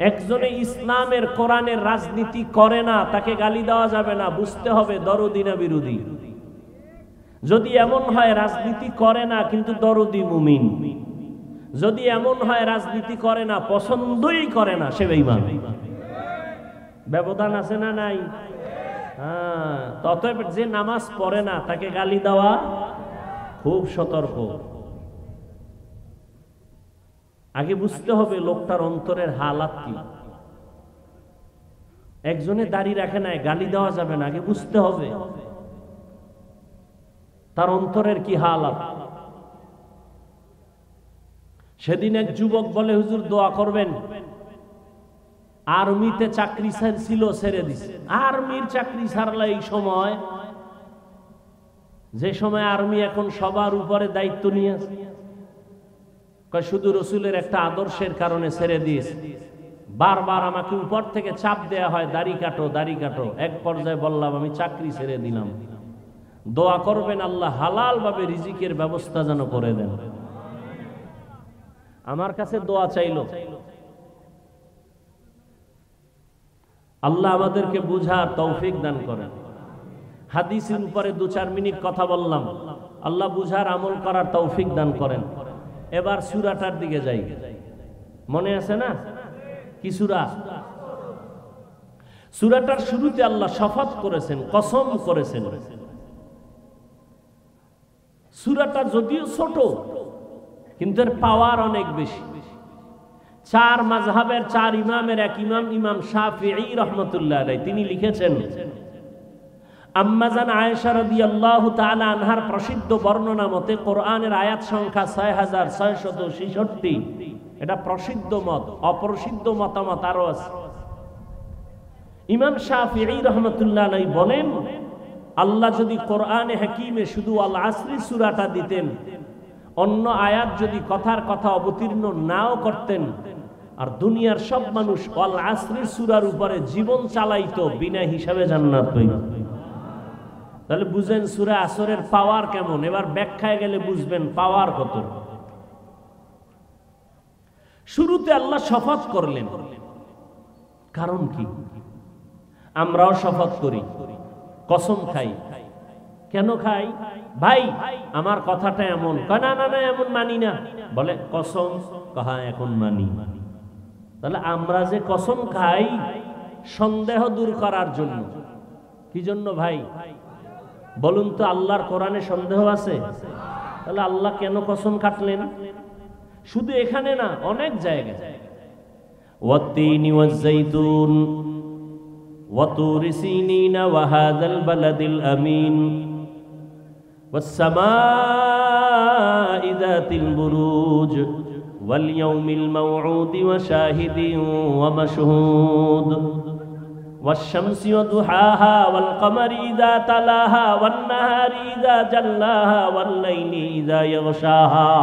একজনে ইসলামের কোরআনের রাজনীতি করে না, তাকে গালি দেওয়া যাবে না, বুঝতে হবে দরদি না বিরোধী। যদি এমন হয় রাজনীতি করে না কিন্তু দরদি, মুমিন। যদি এমন হয় রাজনীতি করে না, পছন্দই করে না, সে বেঈমান। ব্যবধান আছে না নাই? হ্যাঁ। অতএব যে নামাজ পড়ে না তাকে গালি দেওয়া খুব সতর্ক। আগে বুঝতে হবে লোকটার অন্তরের হালাত কি। একজনে দাড়ি রাখে নাই, গালি দেওয়া যাবে না, আগে বুঝতে হবে তার অন্তরের কি হালাত। সেদিন এক যুবক বলে, হুজুর দোয়া করবেন, আর্মিতে চাকরি ছিল, ছেড়ে দিছে। আর্মির চাকরি ছাড়লে এই সময়, যে সময় আর্মি এখন সবার উপরে দায়িত্ব নিয়ে আছে, শুধু রসুলের একটা আদর্শের কারণে ছেড়ে দিয়েছে। বারবার আমাকে উপর থেকে চাপ দেয়া হয়, দাড়ি কাটো, দাড়ি কাটো। এক পর্যায়ে বললাম আমি চাকরি ছেড়ে দিলাম। দোয়া করবেন আল্লাহ হালাল ভাবে রিজিকের ব্যবস্থা যেন করে দেন। আমার কাছে দোয়া চাইল। আল্লাহ আমাদেরকে বুঝার তৌফিক দান করেন। হাদিসের উপরে 2-4 মিনিট কথা বললাম, আল্লাহ বুঝার আমল করার তৌফিক দান করেন। এবার সূরাটার দিকে যাই। মনে আছে না কি সূরা? সূরাটার শুরুতে আল্লাহ শপথ করেছেন, কসম করেছেন। সূরাটা যদিও ছোট কিন্তু এর পাওয়ার অনেক বেশি। 4 মাযহাবের 4 ইমামের এক ইমাম, ইমাম শাফিঈ রাহমাতুল্লাহ আলাইহি, তিনি লিখেছেন, আম্মাজান আয়েশা রাদিয়াল্লাহু তাআলা আনহার প্রসিদ্ধ বর্ণনা মতে কোরআনের আয়াত সংখ্যা 6666। এটা প্রসিদ্ধ মত, অপ্রসিদ্ধ মতামত আরো আছে। ইমাম শাফিঈ রাহমাতুল্লাহ আলাইহি বলেন, আল্লাহ যদি কোরআনে হাকিমে শুধু আল আসরি সূরাটা দিতেন, অন্য আয়াত যদি কথার কথা অবতীর্ণ নাও করতেন, আর দুনিয়ার সব মানুষ আল আসরি সূরার উপরে জীবন চালাইতো, বিনা হিসাবে জান্নাত পাইত। তাহলে বুঝেন সূরা আসরের পাওয়ার কেমন। এবার ব্যাখ্যায় গেলে বুঝবেন পাওয়ার কত। শুরুতে আল্লাহ শপথ করলেন, কারণ কি? আমরাও শপথ করি, কসম খাই। কেন খাই? ভাই আমার কথাটা এমন, না না না এমন মানি না, বলে কসম কাহা এখন মানি। তাহলে আমরা যে কসম খাই সন্দেহ দূর করার জন্য। কি জন্য ভাই বলুন তো? আল্লাহর কোরআনে সন্দেহ আছে? তাহলে আল্লাহ কেন কসম কাটলেন? শুধু এখানে না, অনেক জায়গায়। ওয়াত্তিনি ওয়াজ-যাইতুন ওয়া তুরি সিনিনা ওয়া হাযাল বালাদিল আমিন ওয়াস সামাই যাতিল বুরুজ ওয়াল ইয়াউমিল মাউউদি ওয়া শাহিদিন ওয়া মাশহুদ والشمس وضحاها والقمر إذا تلاها والنهار إذا جلاها والليل إذا يغشاها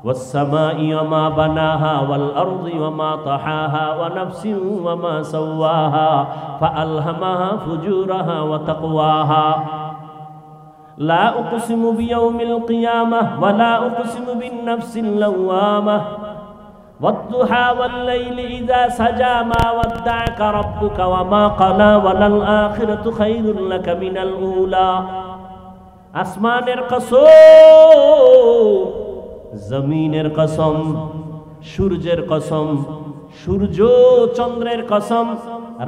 والسماء وما بناها والأرض وما طحاها ونفس وما سواها فألهمها فجورها وتقواها لا أقسم بيوم القيامة ولا أقسم بالنفس اللوامة ওয়াদ-দুহা ওয়াল-লাইলি ইযা সাজা মা ওয়াদ্দা'আকা রাব্বুকা ওয়া মা ক্বালা ওয়ালাল আখিরাতু খায়রুল লাকা মিনাল উলা। আসমানের কসম, জমিনের কসম, সূর্যের কসম, সূর্য চন্দ্রের কসম,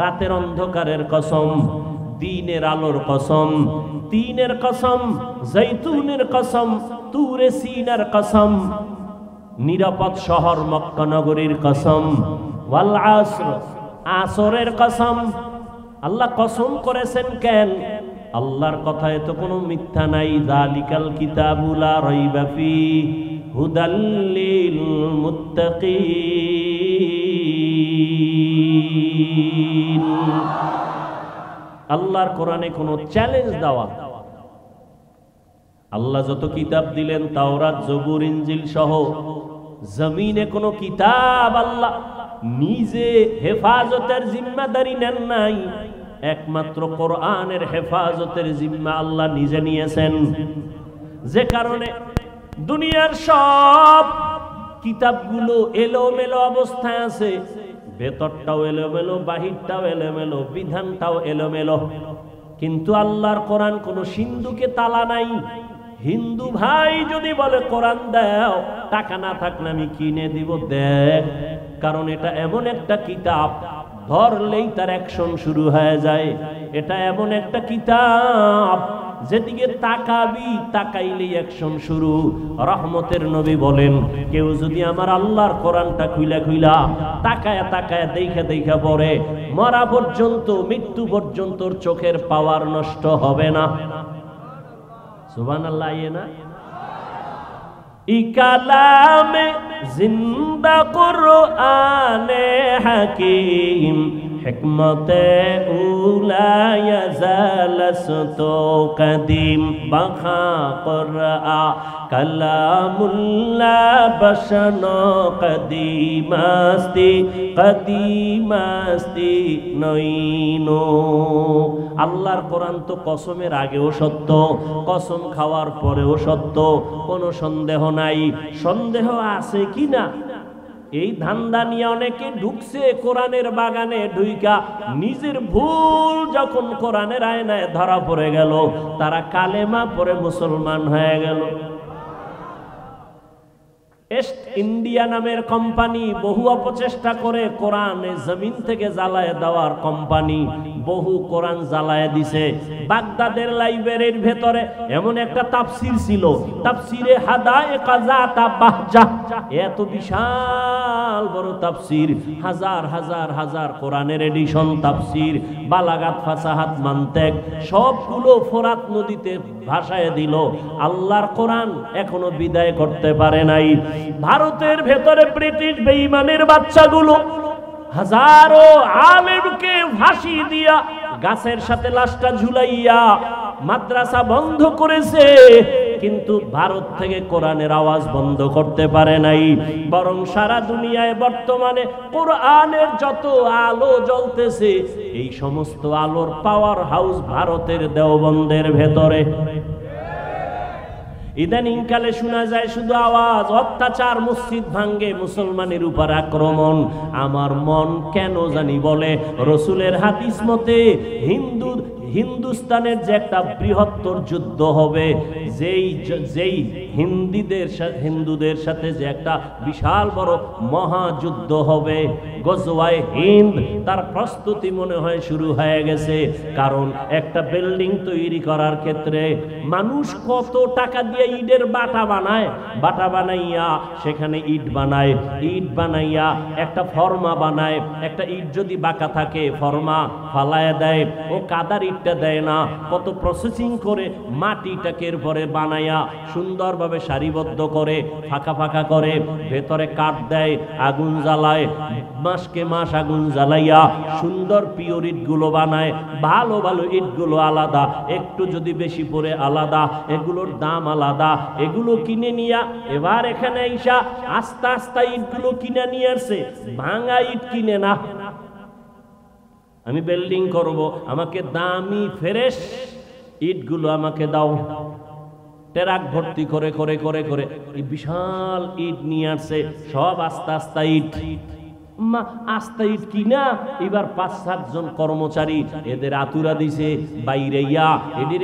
রাতের অন্ধকারের কসম, দিনের আলোর কসম, তিনের কসম, জৈতুনের কসম, তুরে সিনার কসম, নিরাপদ শহর মক্কা নগরীর কসম, ওয়াল আসর, আসরের কসম। আল্লাহ কসম করেছেন কেন? আল্লাহর কথায় তো কোনো মিথ্যা নাই। যালিকাল কিতাবু লা রাইবা ফীহি হুদাল লিল মুত্তাকিন। আল্লাহর কোরআনে কোনো চ্যালেঞ্জ দেওয়া। আল্লাহ যত কিতাব দিলেন, তাওরাত, জবুর, ইনজিল সহ, জমিনে কোনো কিতাব আল্লাহ নিজে হেফাজতের জিম্মাদারি নেন নাই। একমাত্র কোরআনের হেফাজতের জিম্মা আল্লাহ নিজে নিয়েছেন। যে কারণে দুনিয়ার সব কিতাবগুলো এলোমেলো অবস্থায় আছে, ভেতরটাও এলোমেলো, বাহিরটাও এলোমেলো, বিধানটাও এলোমেলো। কিন্তু আল্লাহর কোরআন কোনো সিন্ধুকে তালা নাই। হিন্দু ভাই যদি বলে কোরআন দাও, টাকা না থাকলে আমি কিনে দিব, দেখ। কারণ এটা এমন একটা কিতাব, ধরলেই তার অ্যাকশন শুরু হয়ে যায়। এটা এমন একটা কিতাব, যেদিকে তাকাবি তাকাইলেই অ্যাকশন শুরু। রহমতের নবী বলেন, কেউ যদি আমার আল্লাহর কোরআনটা খুইলা খুইলা তাকায়া তাকায়া দেখা দেখা পড়ে, মরা পর্যন্ত, মৃত্যু পর্যন্ত চোখের পাওয়ার নষ্ট হবে না। সুবহানাল্লাহ। না ইকালামে জিন্দা কুরআনে হাকিম হিকমতে উলা ইয়াজালাসতু কদিম বাখা কুরআ কালামুল্লাহ বশনো কদিমাস্তি কদিমাস্তি নইনো। আল্লাহর কোরআন তো কসমের আগেও সত্য, কসম খাওয়ার পরেও সত্য, কোনো সন্দেহ নাই। সন্দেহ আছে কি না, এই ধান্দা নিয়ে অনেকে ঢুকছে কোরআনের বাগানে, ঢুইকা নিজের ভুল যখন কোরআনের আয়নায় ধরা পড়ে গেল, তারা কালেমা পড়ে মুসলমান হয়ে গেল। ইস্ট ইন্ডিয়া নামের কোম্পানি বহু অপচেষ্টা করে কোরআনে জমিন থেকে জ্বালায় দেওয়ার কোম্পানি, বহু কোরআন জ্বালায় দিছে। বাগদাদের লাইব্রেরির ভেতরে এমন একটা তাফসির ছিল, তাফসিরে হাদায়েকা যাতা বাহজাহ, এত বিশাল বড় তাফসির, হাজার হাজার হাজার কোরআনের এডিশন তাফসির, বালাগাত, ফাসাহাত, মান্তেক সবগুলো ফোরাত নদীতে ভাসায় দিল। আল্লাহর কোরআন এখনো বিদায় করতে পারে নাই। ভারতের ভেতরে ব্রিটিশ বেঈমানের বাচ্চাগুলো হাজারো আলেমকে ফাঁসি দিয়া, গাছের সাথে লাশটা ঝুলাইয়া মাদ্রাসা বন্ধ করেছে, কিন্তু ভারত থেকে কোরআনের আওয়াজ বন্ধ করতে পারে নাই। বরং সারা দুনিয়ায় বর্তমানে কোরআনের যত আলো জ্বলতেছে, এই সমস্ত আলোর পাওয়ার হাউস ভারতের দেওবন্দের ভেতরে। ইদানিং কালে শোনা যায় শুধু আওয়াজ, অত্যাচার, মসজিদ ভাঙ্গে, মুসলমানের উপর আক্রমণ। আমার মন কেন জানি বলে, রসুলের হাদিস মতে হিন্দুস্তানের যে একটা বৃহত্তর যুদ্ধ হবে, যেই হিন্দুদের সাথে যে একটা বিশাল বড় মহাযুদ্ধ হবে, গজওয়ায়ে হিন্দ, তার প্রস্তুতি মনে হয় শুরু হয়ে গেছে। কারণ একটা বিল্ডিং তৈরি করার ক্ষেত্রে মানুষ কত টাকা দিয়ে ইটের বাটা বানায়, বাটা বানাইয়া সেখানে ইট বানায়, ইট বানাইয়া একটা ফর্মা বানায়। একটা ইট যদি বাঁকা থাকে, ফর্মা ফালায় দেয়, ও কাদার ইটটা দেয় না, কত প্রসেসিং করে মাটিটাকে পরে বানাইয়া সুন্দরভাবে সারিবদ্ধ করে, ফাঁকা ফাঁকা করে, ভেতরে কাঠ দেয়, আগুন জ্বালায়, মাসকে মাস আগুন জ্বালাইয়া সুন্দর পিওর ইটগুলো বানায়। ভালো ভালো ইটগুলো আলাদা, একটু যদি বেশি পড়ে আলাদা, এগুলোর দাম আলাদা। এগুলো কিনে নিয়া এবার এখানে আইসা আস্তে আস্তে ইটগুলো কিনে নিয়ে আসছে, ভাঙা ইট কিনে না। আমি বিল্ডিং করব, আমাকে দামি ফ্রেশ ইটগুলো আমাকে দাও। ট্রাক ভর্তি করে করে করে করে এই বিশাল ইট নিয়ে আসছে, সব আস্তে আস্তে ইট আস্তে ইট কিনা এবার 5-7 জন কর্মচারী এদের আতুরা দিছে বাইরে ইয়া এদের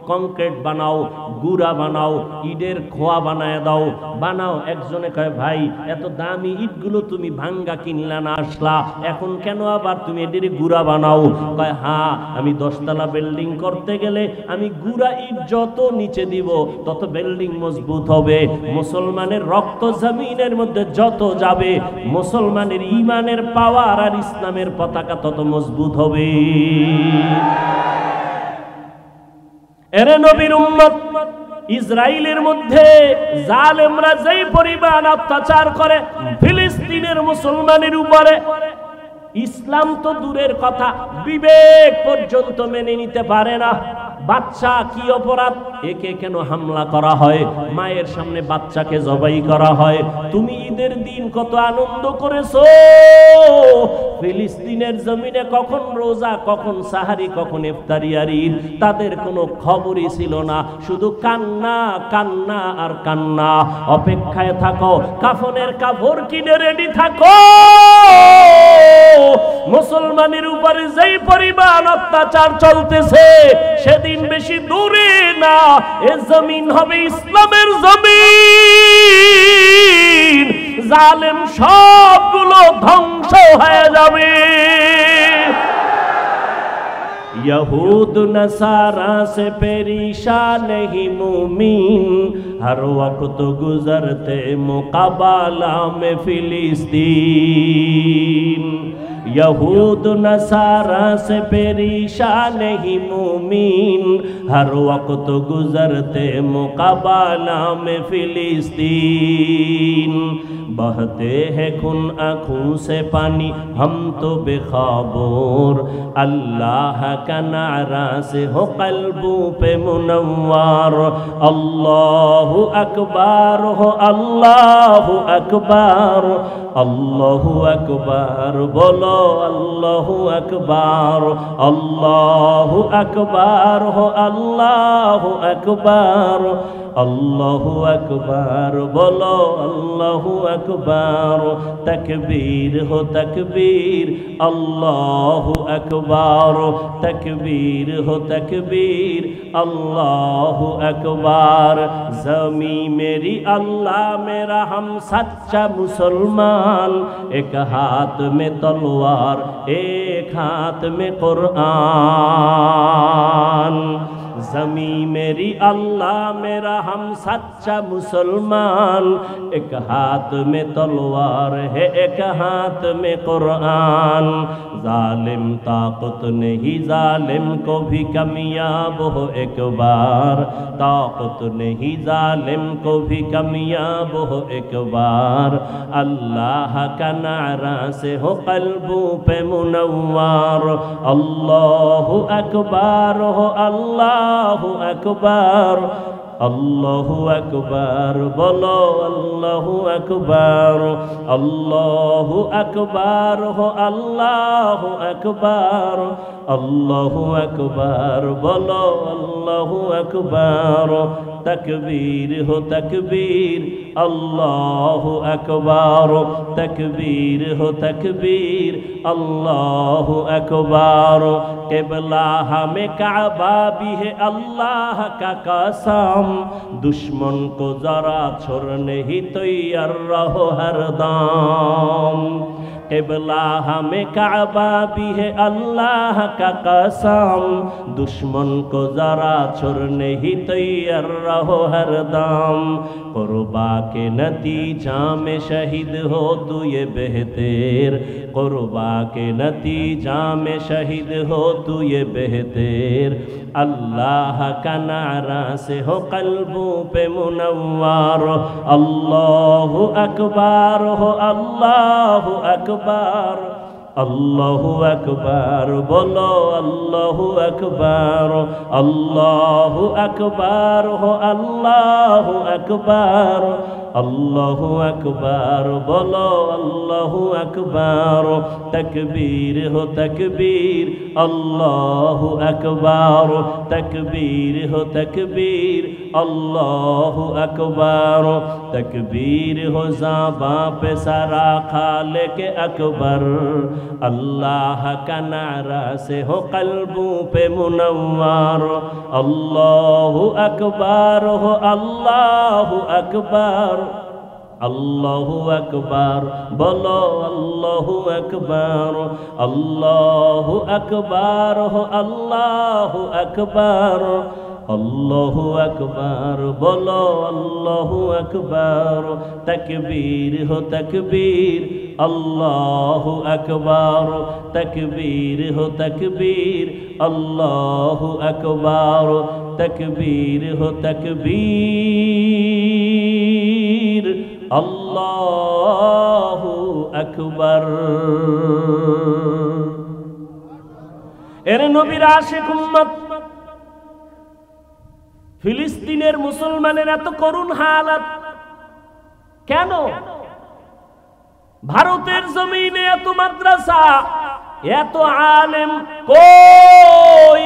কংক্রিট বানাও, গুড়া বানাও, ইটের খোয়া বানায় দাও, বানাও। একজনে কয় ভাই এত দামি ইটগুলো তুমি ভাঙ্গা কিনলা না আসলা, এখন কেন আবার তুমি এদের গুড়া বানাও? কয় হ্যাঁ, আমি 10 তলা বিল্ডিং করতে গেলে আমি গুড়া ইট যত নিচে দিব তত বিল্ডিং মজবুত হবে। মুসলমানের রক্ত জমিনের মধ্যে যত যাবে, মুসলমানের ইমানের পাওয়ার আর ইসলামের পতাকা তত মজবুত হবে। এরে নবীর উম্মত, ইসরায়েলের মধ্যে জালেমরা যেই পরিমাণ অত্যাচার করে ফিলিস্তিনের মুসলমানের উপরে, ইসলাম তো দূরের কথা, বিবেক পর্যন্ত মেনে নিতে পারে না। বাচ্চা কি অপরাধ, একে কেন হামলা করা হয়? মায়ের সামনে বাচ্চাকে জবাই করা হয়। তুমি ঈদের দিন কত আনন্দ করেছো, ফিলিস্তিনের জমিনে কখন রোজা, কখন সাহারি, কখন ইফতারি আর ঈদ, তাদের কোনো খবরই ছিল না। শুধু কান্না কান্না আর কান্না। অপেক্ষায় থাকো, কাফনের কাপড় কিনে রেডি থাকো। মুসলমানের উপরে যেই পরিমাণ অত্যাচার চলতেছে সেদিন বেশি দূরে না, এ জমিন হবে ইসলামের জমিন। জালেম সবগুলো ধ্বংস হয়ে যাবে। यहूद नसारा से परेशान नहीं मुमीन, हर वक्त गुजरते मुकाबला में फिलिस्तीन। यहूद नसारा से परेशान नहीं मुमीन, हर वक्त गुजरते मुकाबला में फिलिस्तीन। बहते हैं खून आँखों से पानी, हम तो बेखबर, अल्लाह का नारा से हो कल्बों पे मुनव्वर। अल्लाहु अकबर हो, अल्लाहु अकबर, अल्लाहु अकबर बोलो, अल्लाहु अकबर, अल्लाहु अकबर हो, अल्लाहु अकबर, अल्लाहु अकबर बोलो, अल्लाहु अकबर। तकबीर हो तकबीर, अल्लाहु अकबर, तकबीर हो तकबीर, अल्लाहु अकबर। ज़मी मेरी अल्लाह मेरा हम सच्चा मुसलमान, एक हाथ में तलवार एक हाथ में कुरान। ज़मी मेरी अल्लाह मेरा हम सच्चा मुसलमान, एक हाथ में तलवार है एक हाथ में कुरान। जालिम ताकत नहीं जालिम को भी कामयाब हो एक बार, ताकत नहीं जालिम को भी कामयाब हो एक बार। अल्लाह का नारा से हो कल्बों पे मुनव्वर। अल्लाहु अकबर हो, अल्लाहु अकबर, अल्लाहु अकबर बोलो, अल्लाहु अकबर, अल्लाहु अकबर हो, अल्लाहु अकबर, अल्लाहु अकबर बोलो, अल्लाहु अकबर। तकबीर हो तकबीर, अल्लाहु अकबर, तकबीर हो तकबीर, अल्लाहु अकबर। क़िबला हमें काबा भी है अल्लाह का कसम, दुश्मन को जरा छोड़ने ही तैयार रहो हरदम। क़िबला हमें काबा भी है अल्लाह का कसम, दुश्मन को जरा छोड़ने ही तैयार रहो हरदम। क़ुरबा के नतीजा में शहीद हो तू ये बेहतर, क़ुरबा के नतीजा में शहीद हो तू ये बेहतर। अल्लाह का नारा से हो कल्बों पे मुनव्वर। अल्लाहु अकबर हो, अल्लाहु अकबर, अल्लाहु अकबर बोलो, अल्लाहु अकबर, अल्लाहु अकबर हो, अल्लाहु अकबर, अल्लाहु अकबर बोलो, अल्लाहु अकबर। तकबीर हो तकबीर, अल्लाहु अकबर तकबीर हो तकबीर अल्लाहु अकबर तकबीर हो ज़बां पे सारा खालिक अकबर अल्लाह का नारा से हो कल्बों पे मुनव्वर अल्लाहु अकबर हो अल्लाहु अकबर अल्लाहु अकबर बोलो अल्लाहु अकबर अल्लाहु अकबर हो अल्लाहु अकबर अल्लाहु अकबर बोलो अल्लाहु अकबर तकबीर हो तकबीर अल्लाहु अकबर तकबीर हो तकबीर अल्लाहु अकबर तकबीर हो तकबीर अल्लाहु अकबर। एरे नबीर आशिक उम्मत ফিলিস্তিনের মুসলমানের এত করুণ হালাত কেন? ভারতের জমিনে এত মাদ্রাসা এত আলেম কই?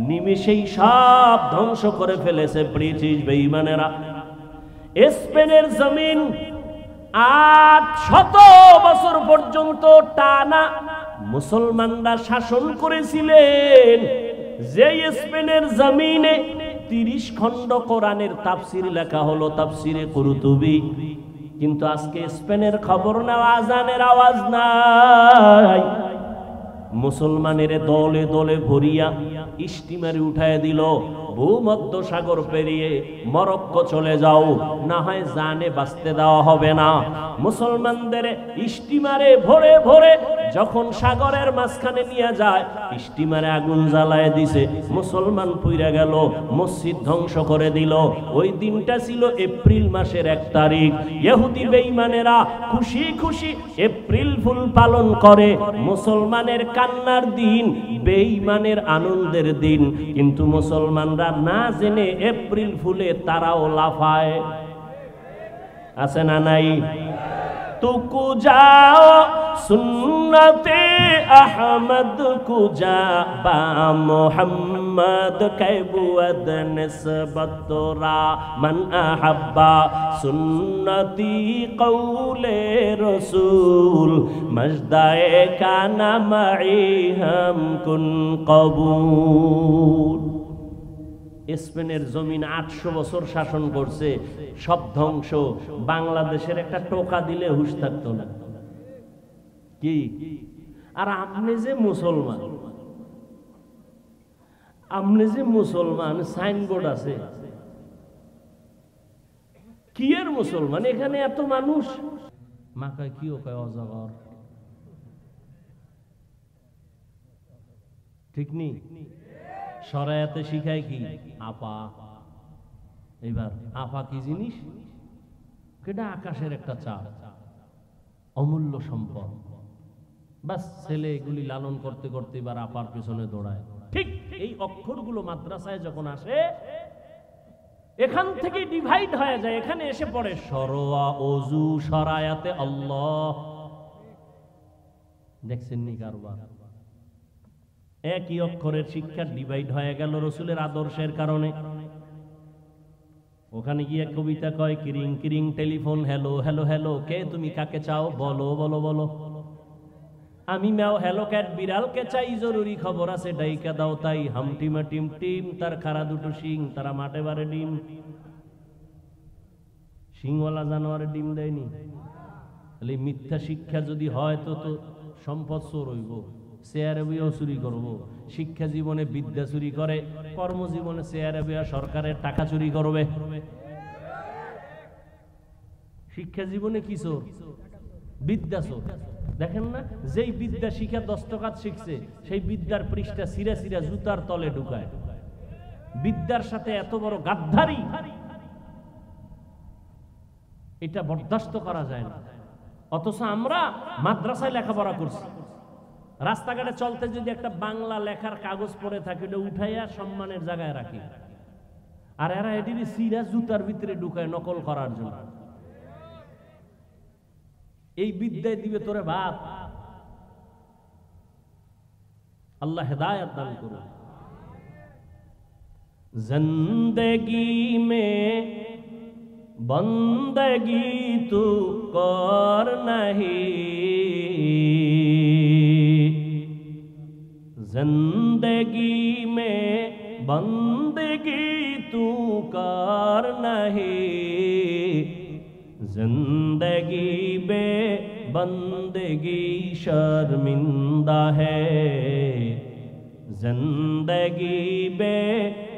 নিমেষেই সব ধ্বংস করে ফেলেছে ব্রিটিশ বেঈমানেরা। স্পেনের জমিন 800 বছর পর্যন্ত টানা মুসলমানরা শাসন করেছিলেন। যে স্পেনের জমিনে 30 খণ্ড কোরআনের তাফসির লেখা হলো, তাফসিরে কুরতুবি, কিন্তু আজকে স্পেনের খবর নেওয়া আজানের আওয়াজ নাই। মুসলমানের দলে দলে ভরিয়া স্টিমারে উঠায় দিল, ভূমধ্য সাগর পেরিয়ে মরক্কো চলে যাও, না হয় জানে বাঁচতে দেওয়া হবে না। মুসলমানদের স্টিমারে ভরে ভরে যখন সাগরের মাঝখানে নিয়ে যায়, স্টিমারে আগুন জ্বালায় দিছে, মুসলমান পুইরা গেল, মসজিদ ধ্বংস করে দিল। ওই দিনটা ছিল এপ্রিল মাসের 1 তারিখ। ইহুদি বেঈমানেরা খুশি খুশি এপ্রিল ফুল পালন করে, মুসলমানের কান্নার দিন, বেঈমানের আনন্দের দিন। কিন্তু মুসলমানরা না জেনে এপ্রিল ফুলে তারাও লাফায়, আছে না নাই? तुकु जाओ सुन्नते अहमद कुजा बा मोहम्मद कैबुअद निस्बतोरा मन अहब्बा सुन्नती कौले रसूल मजदाए काना मई हम कुन कबूल। স্পেনের জমিন 800 বছর শাসন করছে, সব ধ্বংস। বাংলাদেশের একটা টোকা দিলে হুঁশ থাকতো না কি? আর আপনি যে মুসলমান, সাইনবোর্ড আছে কি এর মুসলমান? এখানে এত মানুষ মাকায় কি ও কয় অজগর, ঠিক নেই? শরায়াতে শিখায় কি? আপা। এবার আপা কি জিনিস? কেডা আকাশের একটা চাঁদ, অমূল্য সম্পদ। বাস ছেলে এগুলি লালন করতে করতে এবার আপার পেছনে দৌড়ায়। ঠিক এই অক্ষরগুলো মাদ্রাসায় যখন আসে, এখান থেকে ডিভাইড হয়ে যায়, এখানে এসে পড়ে সরওয়া ওযু শরায়াতে আল্লাহ। দেখছেন নি কারবার? একই অক্ষরের শিক্ষা ডিভাইড হয়ে গেল রসুলের আদর্শের কারণে। ওখানে গিয়ে কবিতা কয়, কিরিং কিরিং টেলিফোন, হ্যালো হ্যালো হ্যালো, কে তুমি কাকে চাও, বলো বলো বলো। আমি ম্যাও হ্যালো ক্যাট বিড়ালকে চাই, জরুরি খবর আছে ডাইকা দাও তাই। হামটিমা টিম টিম, তার খাড়া দুটো শিং, তারা মাঠে বারে ডিম। শিংওয়ালা জানোয়ারের ডিম দেয়নি? তাহলে মিথ্যা শিক্ষা যদি হয় তো তো সম্পদ চোর হইব, চেয়ারে বইয়াও চুরি করবো। শিক্ষা জীবনে বিদ্যা চুরি করে, কর্মজীবনে চেয়ারে বইয়া সরকারের টাকা চুরি করবে। শিক্ষা জীবনে কি চোর? বিদ্যা চোর। দেখেন না, যেই বিদ্যা শিখা দস্তকাত শিখছে, সেই বিদ্যার পৃষ্ঠা সিরা সিরা জুতার তলে ঢুকায়। বিদ্যার সাথে এত বড় গাদ্দারি, এটা বরদাস্ত করা যায় না। অথচ আমরা মাদ্রাসায় লেখাপড়া করছি, রাস্তাঘাটে চলতে যদি একটা বাংলা লেখার কাগজ পড়ে থাকে, ওটা উঠাইয়া সম্মানের জায়গায় রাখি। আর এরা এটি সিরা জুতার ভিতরে ঢুকায় নকল করার জন্য। এই বিদ্যায় দিবে তোরে ভাত। আল্লাহ হেদায়েত দান করুন। জিন্দেগি মে বন্দগি তু কর নাহি, जिंदगी में बंदगी तू कर नहीं, जिंदगी बे बंदगी शर्मिंदा है, जिंदगी बे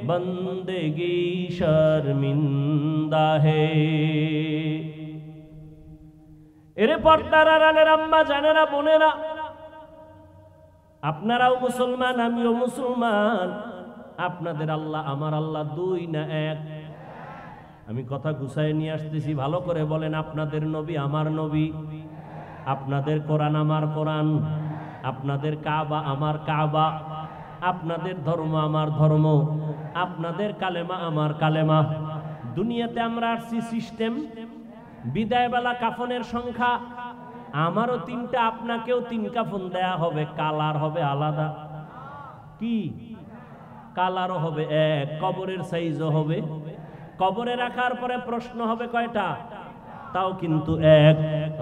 बंदगी शर्मिंदा है। এরে পর্দার আড়ালের আম্মা জানেরা বোনেরা, আপনারাও মুসলমান, আমিও মুসলমান। আপনাদের আল্লাহ আমার আল্লাহ দুই না এক? আমি কথা গুছায় নিয়ে আসতেছি, ভালো করে বলেন। আপনাদের নবী আমার নবী, আপনাদের কোরআন আমার কোরআন, আপনাদের কাবা আমার কাবা, আপনাদের ধর্ম আমার ধর্ম, আপনাদের কালেমা আমার কালেমা। দুনিয়াতে আমরা আসছি সিস্টেম, বিদায়বেলা কাফনের সংখ্যা আমারও 3টা, আপনাকেও 3 কাফন দেয়া হবে, কালার হবে আলাদা। কি কালারও হবে এক, কবরের সাইজও হবে। কবরে রাখার পরে প্রশ্ন হবে কয়টা? তাও কিন্তু এক।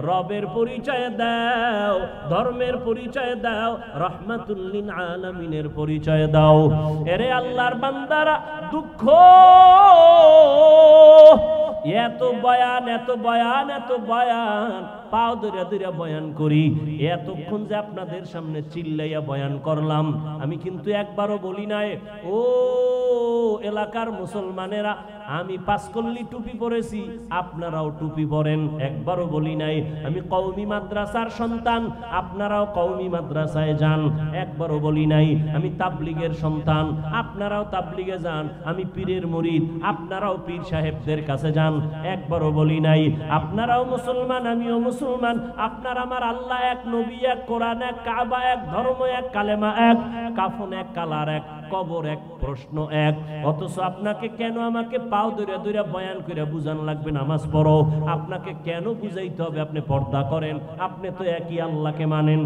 রবের পরিচয় দাও, ধর্মের পরিচয় দাও, রহমাতুল লিল আলামিনের পরিচয় দাও। এরে আল্লাহর বান্দারা, দুঃখ এত বয়ান এত বয়ান এত বয়ান, পাও ধরে ধরে বয়ান করি, এতক্ষণ যে আপনাদের সামনে চিল্লাইয়া বয়ান করলাম, আমি কিন্তু একবারও বলি নাই ও এলাকার মুসলমানেরা আমি 5 কল্লি টুপি পরেছি, আপনারাও টুপি পরেন, একবারও বলি নাই। আমি কওমি মাদ্রাসার সন্তান, আপনারাও কওমি মাদ্রাসায় যান, একবারও বলি নাই। আমি তাবলিগের সন্তান, আপনারাও তাবলিগে যান। আমি পীরের মুরিদ, আপনারাও পীর সাহেবদের কাছে যান, একবারও বলি নাই। আপনারাও মুসলমান, আমিও মুসলমান। আপনার আমার আল্লাহ এক, নবী এক, কোরআন এক, কাবা এক, ধর্ম এক, কালেমা এক, কাফন এক, কালার এক, কবর এক, প্রশ্ন এক। অথচ আপনাকে কেন আমাকে পাও ধরে ধরে বয়ান করে বুঝান লাগবে নামাজ পড়ো? আপনাকে কেন বুঝাইতে হবে আপনি পর্দা করেন? আপনি তো একই আল্লাহকে মানেন।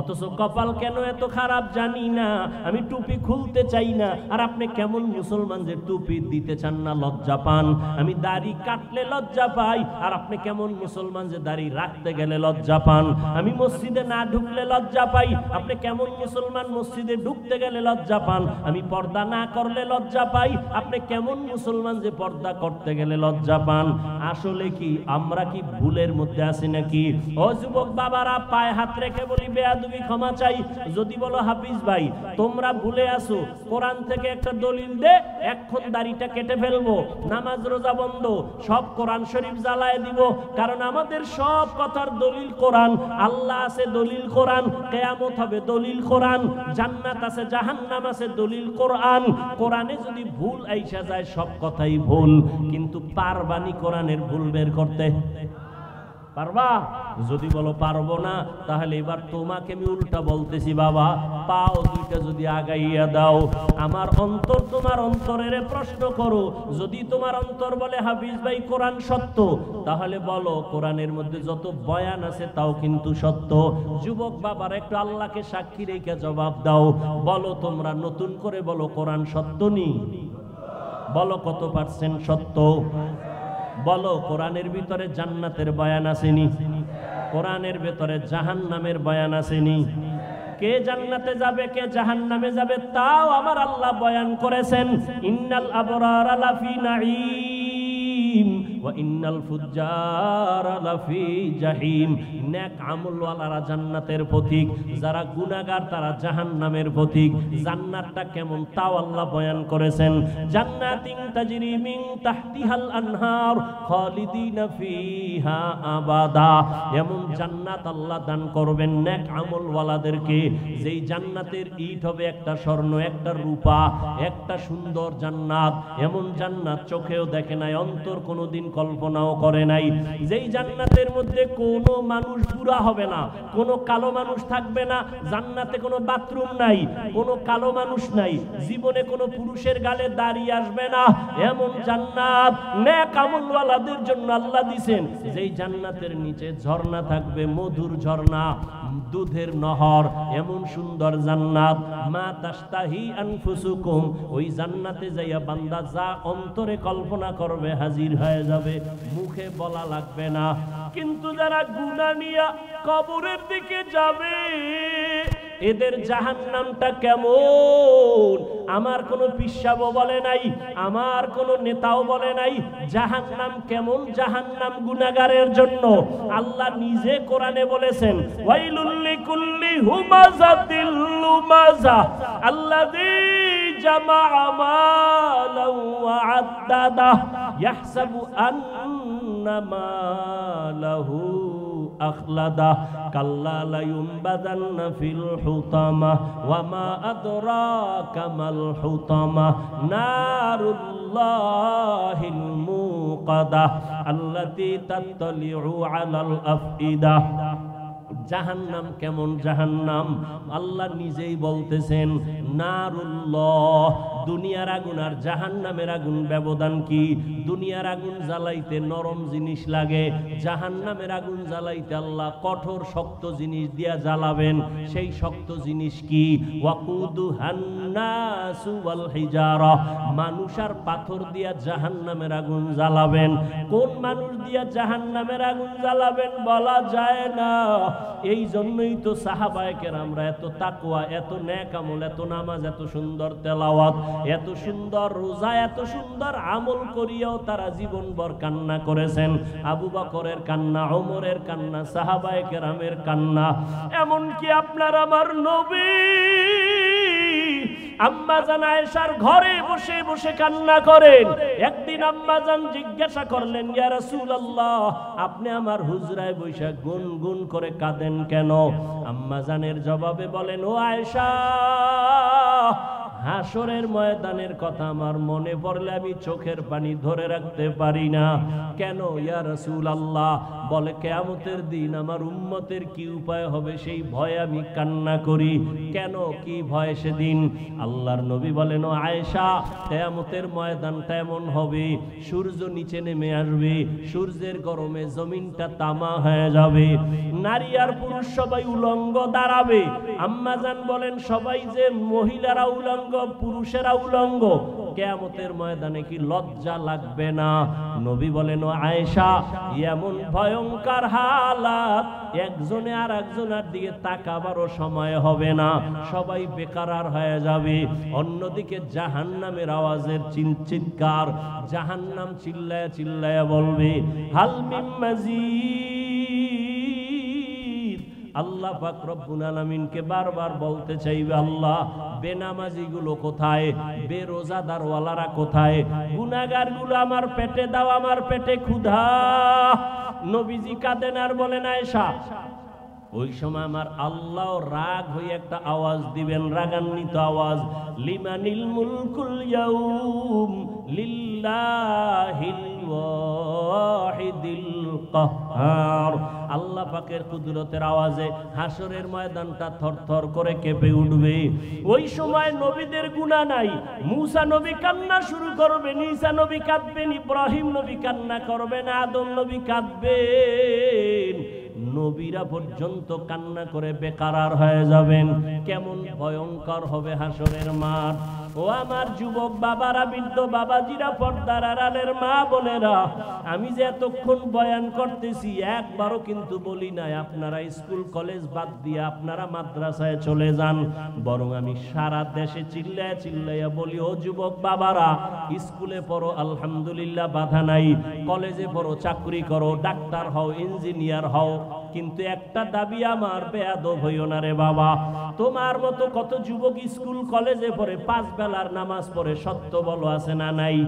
অথচ কপাল কেন এত খারাপ জানি না, আমি টুপি খুলতে চাই না। আর আপনি কেমন মুসলমান যে টুপি দিতে চান না, লজ্জা পান। আমি দাড়ি কাটলে লজ্জা পাই, আর আপনি কেমন মুসলমান যে দাড়ি রাখতে গেলে লজ্জা পান। আমি মসজিদে না ঢুকলে লজ্জা পাই, আপনি কেমন মুসলমান মসজিদে ঢুকতে গেলে লজ্জা পান। আমি পর্দা না করলে লজ্জা পাই, আপনি কেমন মুসলমান যে পর্দা করতে গেলে লজ্জা পান। আসলে কি আমরা কি ভুলের মধ্যে আছি নাকি? ও যুবক বাবারা, পায়ে হাত রেখে বলি বেয়াদবি ক্ষমা চাই। যদি বলো হাফিজ ভাই তোমরা ভুলে আসো, কোরআন থেকে একটা দলিল দে, এখন দাড়িটা কেটে ফেলবো, নামাজ রোজা বন্ধ, সব কোরআন শরীফ জ্বালায় দিব। কারণ আমাদের সব কথার দলিল কোরআন। আল্লাহ আছে দলিল কোরআন, কিয়ামত হবে দলিল কোরআন, জান্নাত আছে জাহান্নাম আছে দলিল কোরআন। কোরআনে যদি ভুল আইসা যায় সব কথাই ভুল, কিন্তু পারবানি কোরআনের ভুল বের করতে? পারবা? যদি বলো পারবো না, তাহলে এবার তোমাকে আমি উল্টা বলতেছি, বাবা পাও দুইটা যদি আগাইয়া দাও, আমার অন্তর তোমার অন্তরের প্রশ্ন করো। যদি তোমার অন্তর বলে হাফিজ ভাই কোরআন সত্য, তাহলে বলো কোরআনের মধ্যে যত বয়ান আছে তাও কিন্তু সত্য। যুবক বাবার একটু আল্লাহকে সাক্ষী রেখে জবাব দাও, বলো তোমরা নতুন করে বলো কোরআন সত্য নি? বলো কত পার্সেন্ট সত্য? বলো কোরআনের ভিতরে জান্নাতের বয়ান আসেনি? কোরআনের ভিতরে জাহান্নামের বয়ান আসেনি? কে জান্নাতে যাবে কে জাহান্নামে যাবে তাও আমার আল্লাহ বয়ান করেছেন। ইন্নাল আবরারা লাফি নাঈম ওয়া ইন্নাল ফুজ্জারা লাফি জাহিম। নেক আমলওয়ালারা জান্নাতের পথিক, যারা গুনাহগার তারা জাহান্নামের পথিক। জান্নাতটা কেমন তাও আল্লাহ বয়ান করেছেন। জান্নাতিন তাজরি মিন তাহতিহাল আনহার খালিদিনা ফিহা আবাদা। এমন জান্নাত আল্লাহ দান করবেন নেক আমলওয়ালাদেরকে, যেই জান্নাতের ইট হবে একটা স্বর্ণ একটা রূপা, একটা সুন্দর জান্নাত। এমন জান্নাত চোখেও দেখে নাই, অন্তর কোনোদিন কল্পনাও করে নাই। যেই জান্নাতের মধ্যে কোনো মানুষ বুড়া হবে না, কোনো কালো মানুষ থাকবে না, জান্নাতে কোনো বাথরুম নাই, কোনো কালো মানুষ নাই, জীবনে কোনো পুরুষের গালে দাড়ি আসবে না, এমন জান্নাত নেক আমলওয়ালাদের জন্য আল্লাহ দিবেন। যেই জান্নাতের নিচে ঝর্ণা থাকবে, মধুর ঝর্ণা, দুধের নহর, এমন সুন্দর জান্নাত, মা তাশতাহি আনফুসুকুম, ওই জান্নাতে যাইয়া বান্দা যা অন্তরে কল্পনা করবে হাজির হয়ে যাবে, মুখে বলা লাগবে না। কিন্তু যারা গুনাহ নিয়ে কবরের দিকে যাবে, এদের জাহান্নামটা কেমন আমার কোনো পিসাবও বলে নাই, আমার কোনো নেতাও বলে নাই। জাহান্নাম কেমন, জাহান্নাম গুনাহগারের জন্য আল্লাহ নিজে কোরআনে বলেছেন, ওয়াইলুল লিকুল্লি হুমাযাতিল লুমাযা আল্লাযী জামাআ মালান ওয়া আদ্দাদা ইয়াহসাবু আন্না মালাহু আখলাদা কাল্লা লা ইউনবাযান্না ফিল হুতামা ওয়া মা আদরাকা মাল হুতামা নারুল্লাহিল মুকাদা আল্লাতী তাত্তালিউ আলাল আফইদা। জাহান্নাম কেমন জাহান্নাম আল্লাহ নিজেই বলতেছেন, নারুল্লাহ, দুনিয়ার আগুন আর জাহান্নামের আগুন ব্যবধান কি? দুনিয়ার আগুন জ্বালাইতে নরম জিনিস লাগে, জাহান্নামের আগুন জ্বালাইতে আল্লাহ কঠোর শক্ত জিনিস দিয়া জ্বালাবেন। সেই শক্ত জিনিস কি? ওয়াকুদুহান নাসু ওয়াল হিজারা, মানুষ আর পাথর দিয়া জাহান্নামের আগুন জ্বালাবেন। কোন মানুষ দিয়া জাহান্নামের আগুন জ্বালাবেন বলা যায় না। এই জন্যই তো সাহাবায়ে কেরামরা এত তাকওয়া, এত নেক আমল, এত নামাজ, এত সুন্দর তেলাওয়াত, এত সুন্দর রোজা, এত সুন্দর আমল করিয়াও তারা জীবনভর কান্না করেছেন। আবু বকরের কান্না, ওমরের কান্না, সাহাবায়ে কেরামের কান্না, এমনকি আপনার আমার নবী আম্মা জান আয়েশার ঘরে বসে বসে কান্না করেন। একদিন আম্মা জান জিজ্ঞাসা করলেন, ইয়া রাসূলুল্লাহ, আপনি আমার হুজরায় বসে গুনগুন করে কাঁদেন কেন? আম্মা জানের জবাবে বলেন, ও আয়েশা, হাসরের ময়দানের কথা আমার মনে পড়লে আমি চোখের পানি ধরে রাখতে পারি না। কেন ইয়া রাসূলুল্লাহ? বলে, কিয়ামতের দিন আমার উম্মতের কি উপায় হবে সেই ভয়ে আমি কান্না করি। কেন, কি ভয় সেদিন? আল্লাহর নবী বলেন, ও আয়েশা, কিয়ামতের ময়দানটা এমন হবে, সূর্য নিচে নেমে আসবে, সূর্যের গরমে জমিনটা তামা হয়ে যাবে, নারী আর পুরুষ সবাই উলঙ্গ দাঁড়াবে। আম্মা জান বলেন, সবাই যে মহিলারা উলঙ্গ, পুরুষেরা উলঙ্গ, কিয়ামতের ময়দানে কি লজ্জা লাগবে না? নবী বলেন, ও আয়েশা, এমন ভয়ঙ্কর হালাত, একজনে আর একজনের দিকে তাকাবারও সময় হবে না, সবাই বেকারার হয়ে যাবে। অন্যদিকে জাহান্নামের আওয়াজের চিৎকার, জাহান্নাম চিল্লায়া চিল্লায়া বলবে, হাল মিন মাজিদ। আল্লাহ পাক রব্বুল আলামিনকে বারবার বলতে চাইবে, আল্লাহ, বেনামাজি গুলো কোথায়? বেরোজাদার ওয়ালারা কোথায়? গুনাহগার গুলো আমার পেটে দাও, আমার পেটে ক্ষুধা। নবীজি কাঁদেন আর বলেন, আয়েশা, ওই সময় আমার আল্লাহ রাগ হয়ে একটা আওয়াজ দিবেন, রাগান্বিত আওয়াজ, লিমানিল মুলকুল ইয়াউম লিল্লাহিল ওয়াহিদিল কাহ্হার। আল্লাহ পাকের কুদরতের আওয়াজে হাসরের ময়দানটা থরথর করে কেঁপে উঠবে। ওই সময় নবীদের গুনাহ নাই, মুসা নবী কান্না শুরু করবেন, ঈসা নবী কাঁদবেন, ইব্রাহিম নবী কান্না করবেন, আদম নবী কাঁদবেন, নবীরা পর্যন্ত কান্না করে বেকারার হয়ে যাবেন। কেমন ভয়ঙ্কর হবে হাসরের মাঠ। ও আমার যুবক বাবারা, বৃদ্ধ বাবাজিরা, পর্দার আড়ালের মা বোনেরা, আমি যে এতক্ষণ বয়ান করতেছি একবারও কিন্তু বলি নাই আপনারা স্কুল কলেজ বাদ দিয়ে আপনারা মাদ্রাসায় চলে যান, বরং আমি সারা দেশে চিল্লায় চিল্লাইয়া বলি, ও যুবক বাবারা, স্কুলে পড়ো, আলহামদুলিল্লাহ বাধা নাই, কলেজে পড়ো, চাকরি করো, ডাক্তার হও, ইঞ্জিনিয়ার হও, কিন্তু একটা দাবি আমার, বেয়াদব হইও না রে বাবা। তোমার মতো কত যুবক স্কুল কলেজে পড়ে, 5 বেলার নামাজ পড়ে, সত্য বলো আছে না নাই?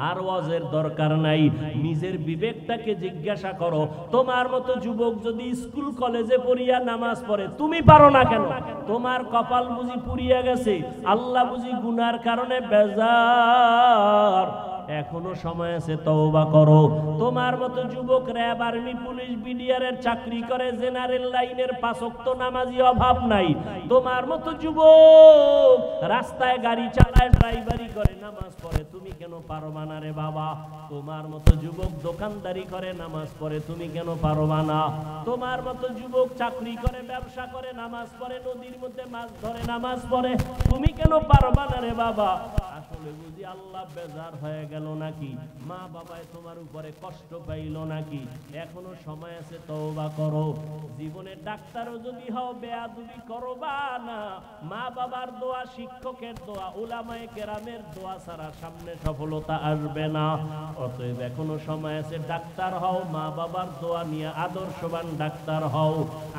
আর ওয়াজের দরকার নাই, নিজের বিবেকটাকে জিজ্ঞাসা করো। তোমার মতো যুবক যদি স্কুল কলেজে পড়িয়া নামাজ পড়ে, তুমি পারো না কেন? তোমার কপাল বুঝি পুড়িয়া গেছে, আল্লাহ বুঝি গুনার কারণে বেজার। এখনো সময় আছে, তওবা করো। তোমার মতো যুবক র‍্যাব, আর্মি, পুলিশ, বিডিআর এর চাকরি করে, জেনারেল লাইনের 5 ওয়াক্ত নামাজি অভাব নাই। তোমার মতো যুবক রাস্তায় গাড়ি চালায়, ড্রাইভারি করে, নামাজ পড়ে, তুমি কেন পারবা না রে বাবা? তোমার মতো যুবক দোকানদারি করে, নামাজ পড়ে, তুমি কেন পারবা না? তোমার মতো যুবক চাকরি করে, ব্যবসা করে, নামাজ পড়ে, নদীর মধ্যে মাছ ধরে, নামাজ পড়ে, তুমি কেন পারবা না রে বাবা? আসলে বুঝি আল্লাহ বেজার হয়ে গেল নাকি? মা বাবায় তোমার উপরে কষ্ট পাইল নাকি? এখনো সময় আছে, তওবা করো। জীবনে ডাক্তারও যদি হও, বেয়াদবি করবা না। মা বাবার দোয়া, শিক্ষকের দোয়া, উলামায়ে কেরামের দোয়া ছাড়া সামনে সফলতা আসবে না। অতএব এখনো সময় আছে, ডাক্তার হও, মা বাবার দোয়া নিয়ে আদর্শবান ডাক্তার হও,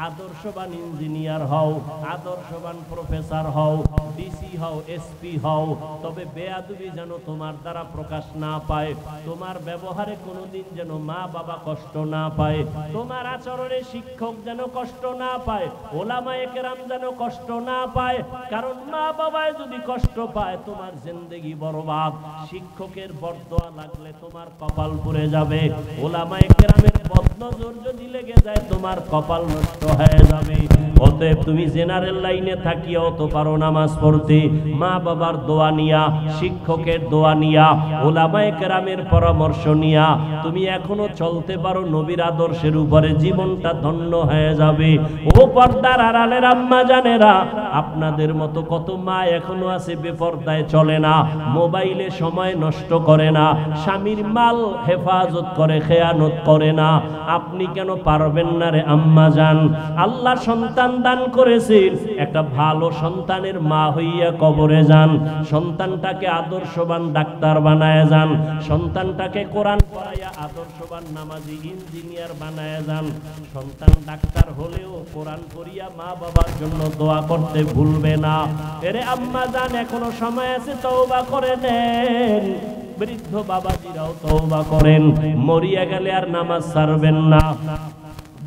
আদর্শবান ইঞ্জিনিয়ার হও, আদর্শবান প্রফেসর হও, ডিসি হও, এসপি হও। তবে বেয়াদবি যেন তোমার দ্বারা প্রকাশ না পায়, তোমার ব্যবহারে কোনোদিন যেন মা বাবা কষ্ট না পায়, তোমার আচরণে শিক্ষক যেন কষ্ট না পায়, ওলামায়ে কেরাম যেন কষ্ট না পায়। কারণ মা বাবায় যদি কষ্ট পায়, তোমার জিন্দেগি বরবাদ। শিক্ষকের বরদোয়া লাগলে তোমার কপাল পুড়ে যাবে, ওলামায়ে কেরামের বদনজর যদি লেগে যায়, তোমার কপাল নষ্ট হয়ে যাবে। অতএব তুমি জেনারেল লাইনে থাকিও তো পারো নামাজ পড়তে, মা বাবার দোয়া নিয়া, শিক্ষকের দোয়া নিয়া, ওলামায়ে কেরামের পরামর্শ নিয়া তুমি এখনো চলতে পারো নবীর আদর্শের উপরে, জীবনটা ধন্য হয়ে যাবে। ও পর্দার আড়ালের আম্মা জানেরা, আপনাদের মতো কত মা এখনো আছে বেপর্দায় চলে না, মোবাইলে সময় নষ্ট করে না, স্বামীর মাল হেফাজত করে, খেয়ানত করে না। আপনি কেন পারবেন না রে আম্মা জান? আল্লাহ সন্তান দান করেছেন, একটা ভালো সন্তানের মা হইয়া কবরে যান, সন্তানটাকে আদর্শবান ডাক্তার বানায় যান, সন্তানটাকে কোরআন পড়াইয়া আদর্শবান নামাজি ইঞ্জিনিয়ার বানায় যান। সন্তান ডাক্তার হলেও কোরআন পড়িয়া মা বাবার জন্য দোয়া করতে ভুলবে না। এরে আম্মা জান, এখনো সময় আছে, তওবা করে নেন। বৃদ্ধ বাবাজিরাও তওবা করেন, মরিয়া গেলে আর নামাজ ছাড়বেন না।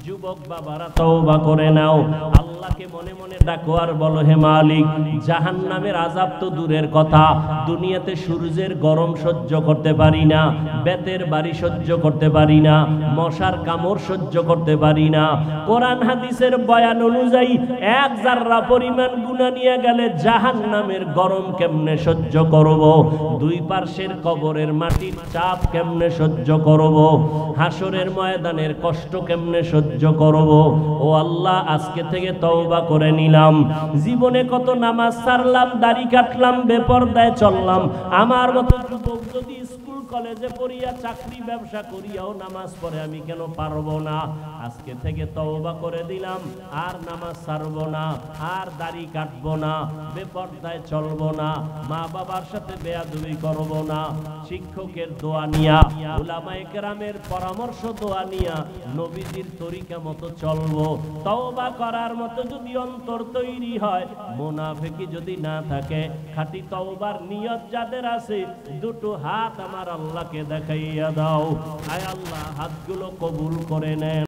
যুবক বাবারা তওবা করে নাও, আল্লাহকে মনে মনে ডাকো আর বলো, হে মালিক, জাহান্নামের আযাব তো দূরের কথা, দুনিয়াতে সূর্যের গরম সহ্য করতে পারি না, বেতের বাড়ি সহ্য করতে পারি না, মশার কামড় সহ্য করতে পারি না। কোরআন হাদিসের বয়ান অনুযায়ী এক জাররা পরিমাণ গুনাহ নিয়ে গেলে জাহান্নামের গরম কেমনে সহ্য করব? দুই পার্শ্বের কবরের মাটির চাপ কেমনে সহ্য করব? হাসরের ময়দানের কষ্ট কেমনে সহ্য করব? ও আল্লাহ, আজকে থেকে তওবা করে নিলাম। জীবনে কত নামাজ ছাড়লাম, দাড়ি কাটলাম, বেপরদায় চললাম। আমার মতো যুবক যদি স্কুল কলেজে পড়িয়া, চাকরি ব্যবসা করিয়াও নামাজ পড়ে, আমি কেন পারবো না? আজকে থেকে তওবা করে দিলাম, আর নামাজ ছাড়বো না, আর দাড়ি কাটবো না, বেপরদায় চলবো না, মা বাবার সাথে বেয়াদবি করবো না, শিক্ষকের দোয়া নিয়া, উলামায়ে কেরামের পরামর্শ দোয়া নিয়া নবীজির তরিকা মতো চলবো। তওবা করার মতো যদি অন্তর তৈরি হয়, মুনাফিকি যদি না থাকে, খাঁটি তওবার নিয়ত যাদের আছে, দুটো হাত আমার আল্লাহকে দেখাইয়া দাও। আয় আল্লাহ, হাতগুলো কবুল করে নেন।